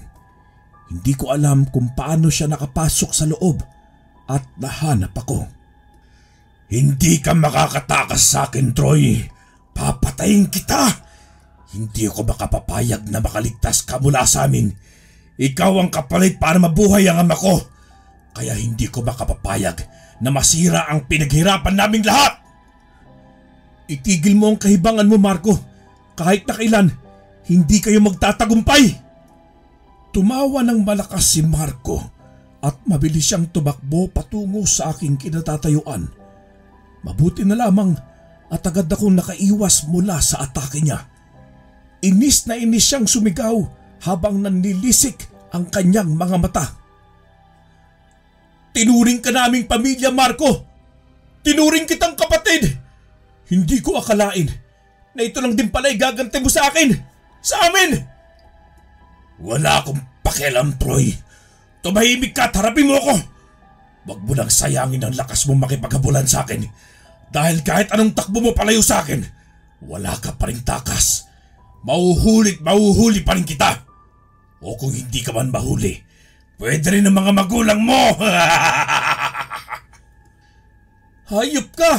Hindi ko alam kung paano siya nakapasok sa loob at nahanap ako. Hindi ka makakatakas sa akin, Troy. Papatayin kita! Hindi ako makapapayag na makaligtas ka mula sa amin. Ikaw ang kapalit para mabuhay ang ama ko. Kaya hindi ko makapapayag na masira ang pinaghirapan naming lahat. Itigil mo ang kahibangan mo, Marco. Kahit na kailan, hindi kayo magtatagumpay. Tumawa ng malakas si Marco at mabilis siyang tumakbo patungo sa aking kinatatayuan. Mabuti na lamang at agad akong nakaiwas mula sa atake niya. Inis na inis siyang sumigaw habang nanlilisik ang kanyang mga mata. Tinuring ka naming pamilya, Marco! Tinuring kitang kapatid! Hindi ko akalain na ito lang din pala igaganti mo sa akin! Sa amin! Wala akong pakialam, Troy. Tumahimik ka at harapin mo ako! Wag mo nang sayangin ang lakas mo makipaghabulan sa akin dahil kahit anong takbo mo palayo sa akin, wala ka pa rin takas. Mahuhuli pa rin kita. O kung hindi ka man mahuli, pwede rin ang mga magulang mo. Hayop ka!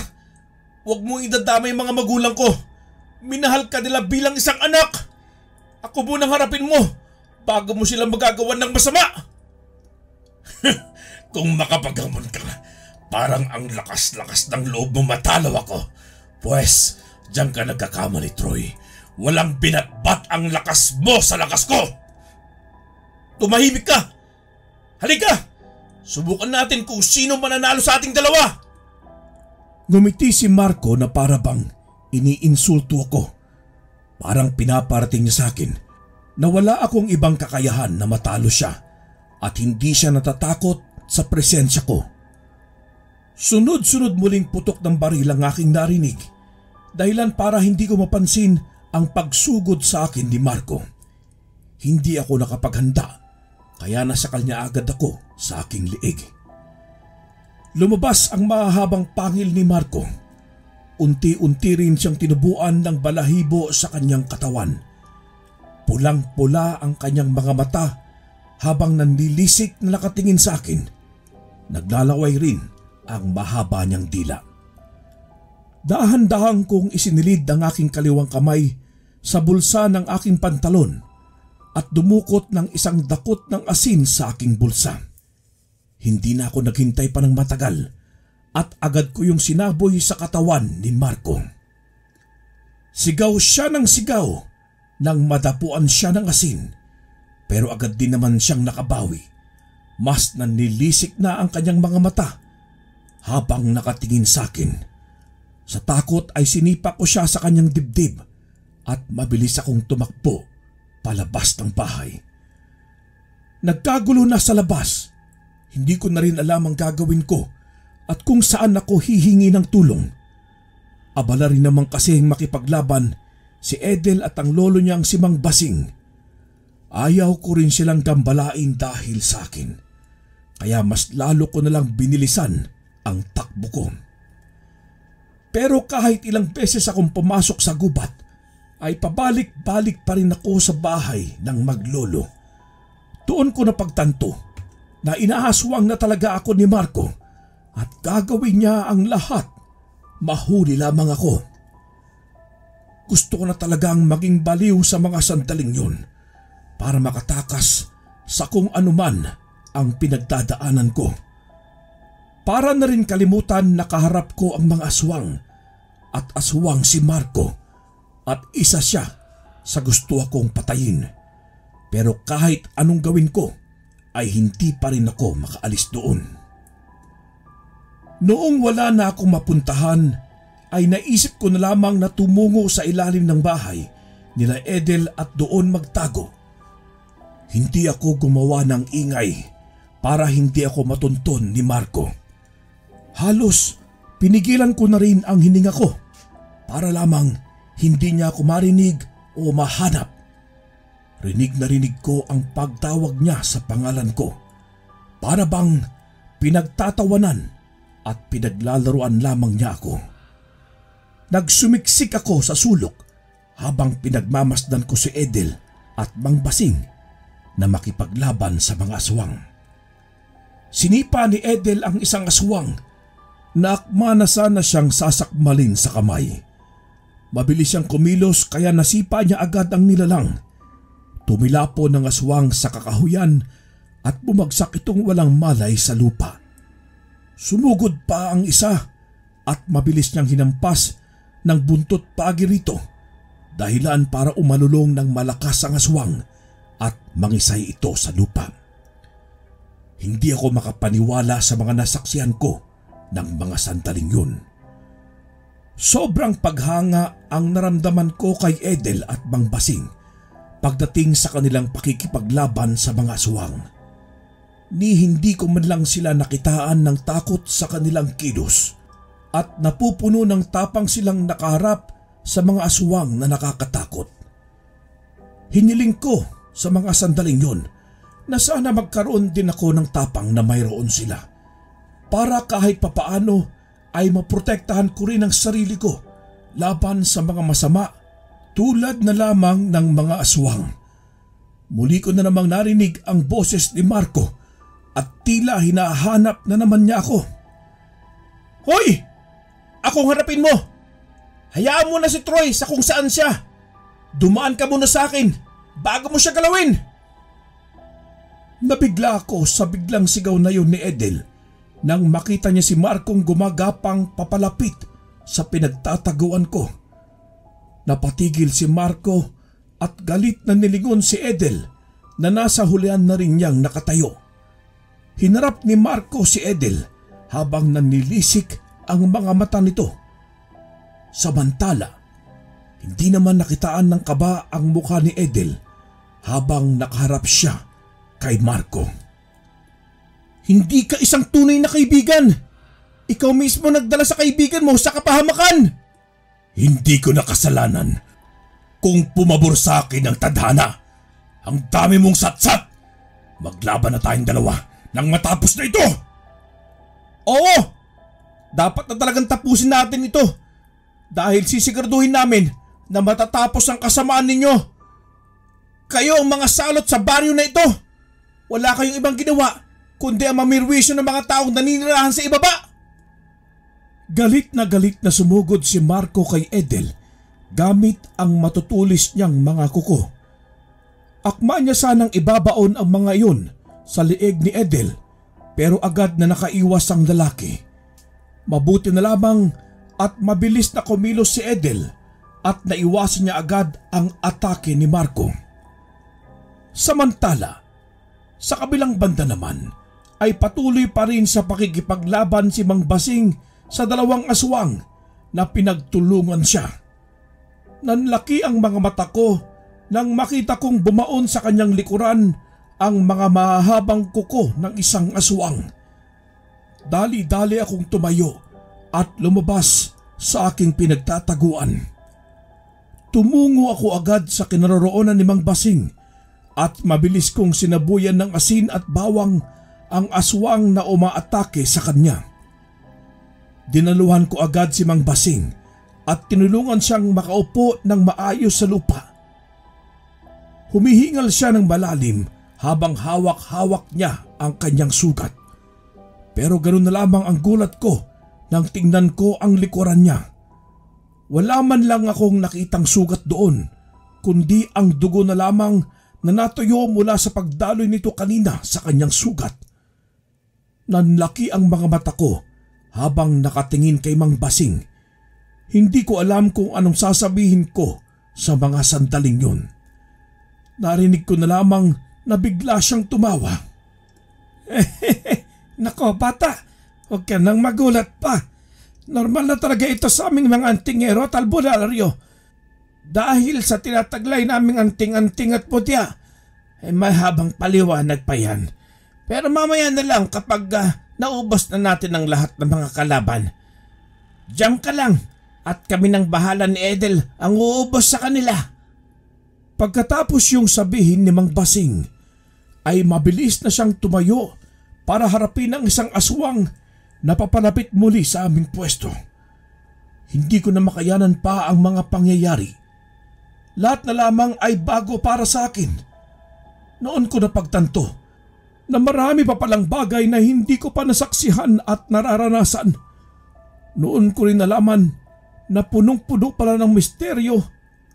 Huwag mo idadama yung mga magulang ko. Minahal ka nila bilang isang anak. Ako munang harapin mo bago mo sila magagawa ng masama. Kung makapaghamon ka, parang ang lakas-lakas ng loob mo matalo ako. Pues, Diyan ka nagkakamali, Troy. Walang binatbat ang lakas mo sa lakas ko! Tumahimik ka! Halika! Subukan natin kung sino mananalo sa ating dalawa! Ngumiti si Marco na para bang iniinsulto ako. Parang pinaparating niya sa akin na wala akong ibang kakayahan na matalo siya at hindi siya natatakot sa presensya ko. Sunod-sunod muling putok ng baril ang aking narinig, dahilan para hindi ko mapansin ang pagsugod sa akin ni Marco. Hindi ako nakapaghanda, kaya nasakal niya agad ako sa aking liig. Lumabas ang mahahabang pangil ni Marco. Unti-unti rin siyang tinubuan ng balahibo sa kanyang katawan. Pulang-pula ang kanyang mga mata habang nanlilisik na nakatingin sa akin. Naglalaway rin ang mahaba niyang dila. Dahan-dahang kong isinilid ang aking kaliwang kamay sa bulsa ng aking pantalon at dumukot ng isang dakot ng asin sa aking bulsa. Hindi na ako naghintay pa ng matagal at agad ko yung sinaboy sa katawan ni Marco. Sigaw siya ng sigaw nang madapuan siya ng asin, pero agad din naman siyang nakabawi. Mas nanlilisik na ang kanyang mga mata habang nakatingin sa akin. Sa takot ay sinipa ko siya sa kanyang dibdib at mabilis akong tumakbo palabas ng bahay. Nagkagulo na sa labas. Hindi ko na rin alam ang gagawin ko at kung saan ako hihingi ng tulong. Abala rin naman kasing makipaglaban si Edel at ang lolo niyang si Mang Basing. Ayaw ko rin silang gambalain dahil sa akin. Kaya mas lalo ko nalang binilisan ang takbo ko. Pero kahit ilang beses akong pumasok sa gubat, ay pabalik-balik pa rin ako sa bahay ng maglolo. Doon ko napagtanto na inaaswang na talaga ako ni Marco at gagawin niya ang lahat. Mahuli lamang ako. Gusto ko na talagang maging baliw sa mga sandaling yun para makatakas sa kung anuman ang pinagdadaanan ko. Para na rin kalimutan na kaharap ko ang mga aswang at aswang si Marco at isa siya sa gusto akong patayin. Pero kahit anong gawin ko ay hindi pa rin ako makaalis doon. Noong wala na akong mapuntahan ay naisip ko na lamang na tumungo sa ilalim ng bahay nila Edel at doon magtago. Hindi ako gumawa ng ingay para hindi ako matunton ni Marco. Halos pinigilan ko na rin ang hininga ko para lamang hindi niya ako marinig o mahanap. Rinig na rinig ko ang pagtawag niya sa pangalan ko. Para bang pinagtatawanan at pinaglalaruan lamang niya ako. Nagsumiksik ako sa sulok habang pinagmamasdan ko si Edel at Mang Basing na makipaglaban sa mga aswang. Sinipa ni Edel ang isang aswang na akma na sana siyang sasakmalin sa kamay. Mabilis siyang kumilos kaya nasipa niya agad ang nilalang. Tumilapo ng aswang sa kakahuyan at bumagsak itong walang malay sa lupa. Sumugod pa ang isa at mabilis niyang hinampas ng buntot pagi rito, dahilan para umalulong ng malakas ang aswang at mangisay ito sa lupa. Hindi ako makapaniwala sa mga nasaksihan ko ng mga sandaling yun. Sobrang paghanga ang naramdaman ko kay Edel at Mang Basing pagdating sa kanilang pakikipaglaban sa mga aswang. Ni hindi ko man lang sila nakitaan ng takot sa kanilang kilos at napupuno ng tapang silang nakaharap sa mga aswang na nakakatakot. Hiniling ko sa mga sandaling yon na sana magkaroon din ako ng tapang na mayroon sila para kahit papaano ay maprotektahan ko rin ang sarili ko laban sa mga masama tulad na lamang ng mga aswang. Muli ko na namang narinig ang boses ni Marco at tila hinahanap na naman niya ako. Hoy! Akong harapin mo! Hayaan mo na si Troy sa kung saan siya! Dumaan ka muna sa akin bago mo siya galawin! Nabigla ako sa biglang sigaw na yun ni Edel nang makita niya si Marcong gumagapang papalapit sa pinagtataguan ko. Napatigil si Marco at galit na nilingon si Edel na nasa hulihan na rin niyang nakatayo. Hinarap ni Marco si Edel habang nanilisik ang mga mata nito. Samantala, hindi naman nakitaan ng kaba ang mukha ni Edel habang nakaharap siya kay Marco. Hindi ka isang tunay na kaibigan! Ikaw mismo nagdala sa kaibigan mo sa kapahamakan! Hindi ko nakasalanan kung pumabor sa akin ang tadhana. Ang dami mong satsat! Maglaban na tayong dalawa nang matapos na ito! Oo! Dapat na talagang tapusin natin ito dahil sisiguraduhin namin na matatapos ang kasamaan ninyo. Kayo ang mga salot sa baryo na ito. Wala kayong ibang ginawa kundi ang mamirwisyo ng mga taong naninirahan sa ibaba. Galit na sumugod si Marco kay Edel gamit ang matutulis niyang mga kuko. Akma niya sanang ibabaon ang mga iyon sa liig ni Edel pero agad na nakaiwas ang lalaki. Mabuti na lamang at mabilis na kumilos si Edel at naiwasan niya agad ang atake ni Marco. Samantala, sa kabilang banda naman ay patuloy pa rin sa pakikipaglaban si Mang Basing sa dalawang aswang na pinagtulungan siya. Nanlaki ang mga mata ko nang makita kong bumaon sa kanyang likuran ang mga mahahabang kuko ng isang aswang. Dali-dali akong tumayo at lumabas sa aking pinagtataguan. Tumungo ako agad sa kinaroroonan ni Mang Basing at mabilis kong sinabuyan ng asin at bawang ang aswang na umaatake sa kanya. Dinaluhan ko agad si Mang Basing at tinulungan siyang makaupo ng maayos sa lupa. Humihingal siya ng malalim habang hawak-hawak niya ang kanyang sugat. Pero ganoon na lamang ang gulat ko nang tingnan ko ang likuran niya. Wala man lang akong nakitang sugat doon, kundi ang dugo na lamang na natuyo mula sa pagdaloy nito kanina sa kanyang sugat. Nanlaki ang mga mata ko habang nakatingin kay Mang Basing. Hindi ko alam kung anong sasabihin ko sa mga sandaling yun. Narinig ko na lamang na bigla siyang tumawa. Nako bata, huwag ka nang magulat pa. Normal na talaga ito sa aming mga antingero at albularyo. Dahil sa tinataglay naming anting-anting at putya, ay mahabang paliwanag pa yan. Pero mamaya na lang kapag naubos na natin ang lahat ng mga kalaban. Diyan ka lang at kami ng bahala ni Edel ang uubos sa kanila. Pagkatapos yung sabihin ni Mang Basing, ay mabilis na siyang tumayo para harapin ang isang aswang na papalapit muli sa aming pwesto. Hindi ko na makayanan pa ang mga pangyayari. Lahat na lamang ay bago para sa akin. Noon ko napagtanto na marami pa palang bagay na hindi ko pa nasaksihan at nararanasan. Noon ko rin nalaman na punong-puno pala ng misteryo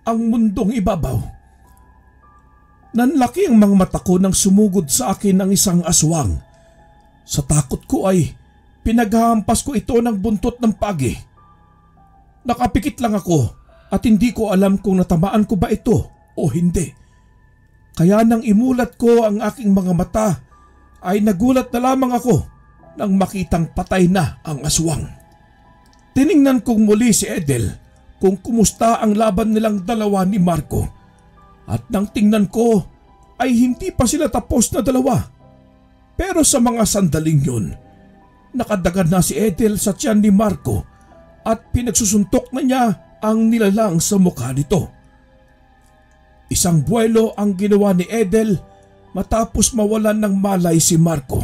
ang mundong ibabaw. Nanlaki ang mga mata ko nang sumugod sa akin ang isang aswang. Sa takot ko ay pinaghahampas ko ito ng buntot ng pagi. Nakapikit lang ako at hindi ko alam kung natamaan ko ba ito o hindi. Kaya nang imulat ko ang aking mga mata ay nagulat na lamang ako nang makitang patay na ang aswang. Tiningnan kong muli si Edel kung kumusta ang laban nilang dalawa ni Marco. At nang tingnan ko ay hindi pa sila tapos na dalawa. Pero sa mga sandaling yun, nakadagad na si Edel sa tiyan ni Marco at pinagsusuntok na niya ang nilalang sa mukha nito. Isang buwelo ang ginawa ni Edel matapos mawalan ng malay si Marco.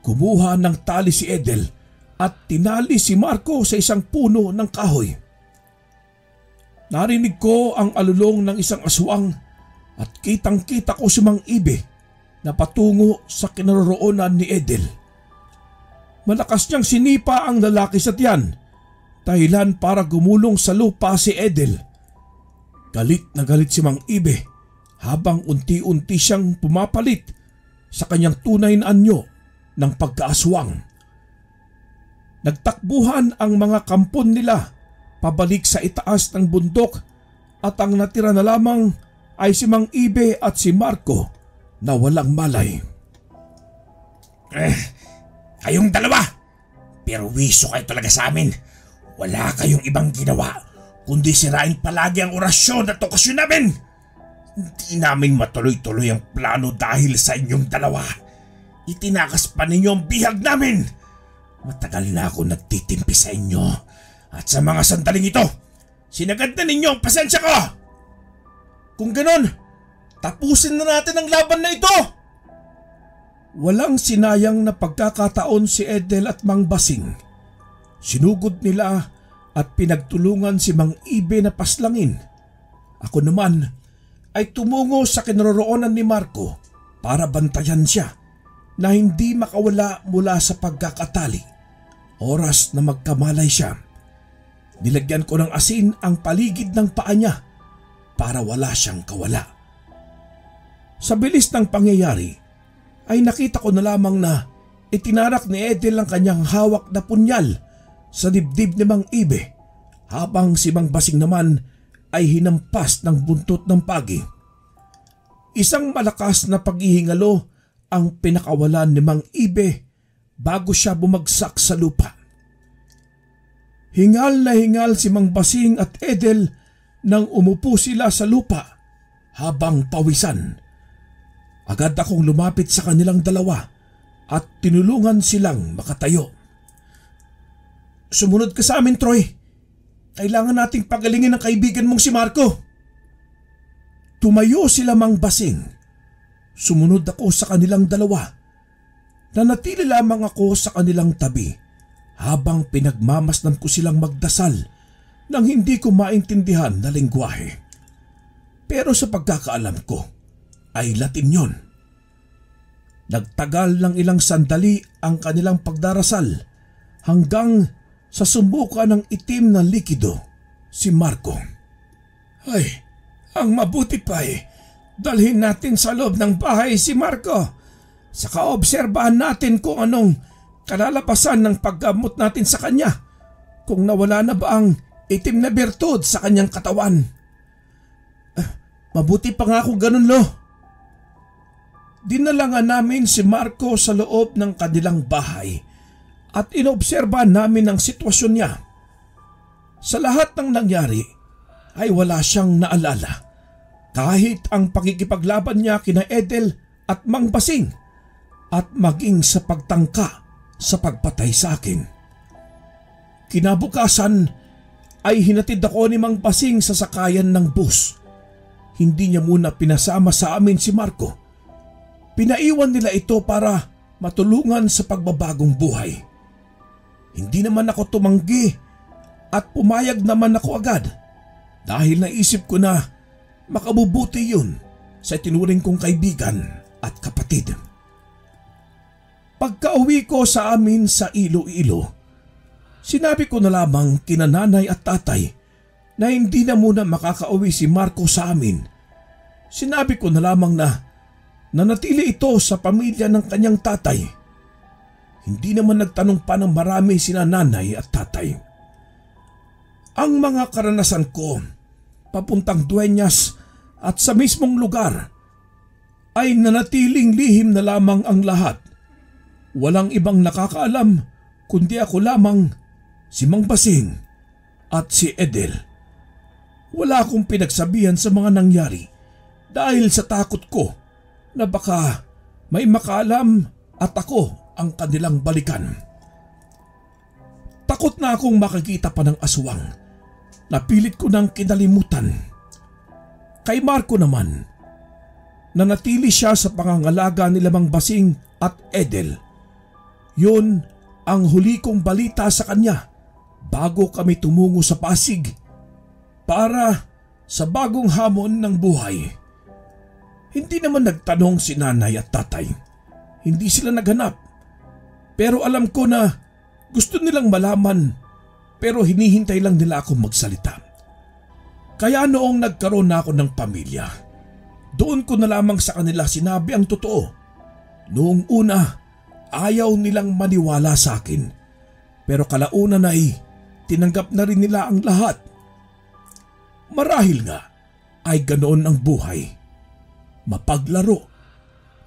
Kumuha ng tali si Edel at tinali si Marco sa isang puno ng kahoy. Narinig ko ang alulong ng isang aswang at kitang-kita ko si Mang Ibe na patungo sa kinaroroonan ni Edel. Malakas niyang sinipa ang lalaki sa tiyan, dahilan para gumulong sa lupa si Edel. Galit na galit si Mang Ibe habang unti-unti siyang pumapalit sa kanyang tunay na anyo ng pagkaaswang. Nagtakbuhan ang mga kampon nila pabalik sa itaas ng bundok at ang natira na lamang ay si Mang Ibe at si Marco na walang malay. Kayong dalawa, pero wiso kayo talaga sa amin. Wala kayong ibang ginawa kundi sirain palagi ang orasyon at okasyon namin. Hindi namin matuloy-tuloy ang plano dahil sa inyong dalawa. Itinakas pa ninyo ang bihag namin. Matagal na ako nagtitimpi sa inyo at sa mga sandaling ito, sinagad na ninyo ang pasensya ko. Kung ganon, tapusin na natin ang laban na ito. Walang sinayang na pagkakataon si Edel at Mang Basing. Sinugod nila at pinagtulungan si Mang Ibe na paslangin. Ako naman ay tumungo sa kinaroroonan ni Marco para bantayan siya na hindi makawala mula sa pagkakatali. Oras na magkamalay siya, nilagyan ko ng asin ang paligid ng paa niya para wala siyang kawala. Sa bilis ng pangyayari ay nakita ko na lamang na itinarak ni Edel ang kanyang hawak na punyal sa dibdib ni Mang Ibe habang si Mang Basing naman ay hinampas ng buntot ng pagi. Isang malakas na paghihingalo ang pinakawalan ni Mang Ibe bago siya bumagsak sa lupa. Hingal na hingal si Mang Basing at Edel nang umupo sila sa lupa habang pawisan. Agad akong lumapit sa kanilang dalawa at tinulungan silang makatayo. Sumunod ka sa amin, Troy. Kailangan nating pagalingin ang kaibigan mong si Marco. Tumayo sila Mang Basing. Sumunod ako sa kanilang dalawa. Nanatili lamang ako sa kanilang tabi habang pinagmamasdan ko silang magdasal nang hindi ko maintindihan na lengguwahe. Pero sa pagkakaalam ko ay Latin yon. Nagtagal ng ilang sandali ang kanilang pagdarasal hanggang sa sumbuka ng itim na likido si Marco. Ay, ang mabuti pa dalhin natin sa loob ng bahay si Marco. Saka obserbahan natin kung anong kalalabasan ng paggamot natin sa kanya. Kung nawala na ba ang itim na bertud sa kanyang katawan. Mabuti pa nga kung ganun, Lo. Dinala nga namin si Marco sa loob ng kanilang bahay at inobserbahan namin ang sitwasyon niya. Sa lahat ng nangyari ay wala siyang naalala. Kahit ang pakikipaglaban niya kina Edel at Mang Basing at maging sa pagtangka sa pagpatay sa akin. Kinabukasan ay hinatid ako ni Mang Basing sa sakayan ng bus. Hindi niya muna pinasama sa amin si Marco. Pinaiwan nila ito para matulungan sa pagbabagong buhay. Hindi naman ako tumanggi at pumayag naman ako agad dahil naisip ko na makabubuti yun sa tinuring kong kaibigan at kapatid. Pagka-uwi ko sa amin sa Iloilo, sinabi ko na lamang kina nanay at tatay na hindi na muna makakauwi si Marco sa amin. Sinabi ko na lamang na nanatili ito sa pamilya ng kanyang tatay. Hindi naman nagtanong pa ng marami sina nanay at tatay. Ang mga karanasan ko papuntang Dueñas at sa mismong lugar ay nanatiling lihim na lamang ang lahat. Walang ibang nakakaalam kundi ako lamang, si Mang Basing at si Edel. Wala akong pinagsabihan sa mga nangyari dahil sa takot ko na baka may makaalam at ako ang kanilang balikan. Takot na akong makakita pa ng aswang. Napilit ko ng kinalimutan. Kay Marco naman, nanatili siya sa pangangalaga ni Mang Basing at Edel. Yun ang huli kong balita sa kanya bago kami tumungo sa Pasig para sa bagong hamon ng buhay. Hindi naman nagtanong si nanay at tatay. Hindi sila naghanap. Pero alam ko na gusto nilang malaman pero hinihintay lang nila akong magsalita. Kaya noong nagkaroon na ako ng pamilya, doon ko na lamang sa kanila sinabi ang totoo. Noong una, ayaw nilang maniwala sa akin. Pero kalaunan ay tinanggap na rin nila ang lahat. Marahil nga ay ganoon ang buhay. Mapaglaro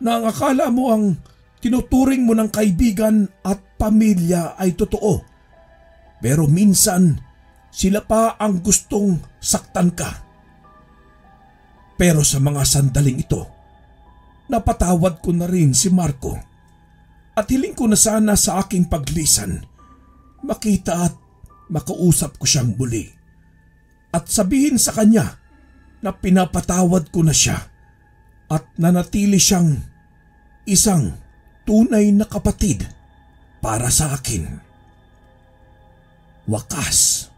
na ang akala mo ang tinuturing mo ng kaibigan at pamilya ay totoo. Pero minsan sila pa ang gustong saktan ka. Pero sa mga sandaling ito, napatawad ko na rin si Marco at hiling ko na sana sa aking paglisan makita at makausap ko siyang muli at sabihin sa kanya na pinapatawad ko na siya at nanatili siyang isang tunay na kapatid para sa akin. Wakas.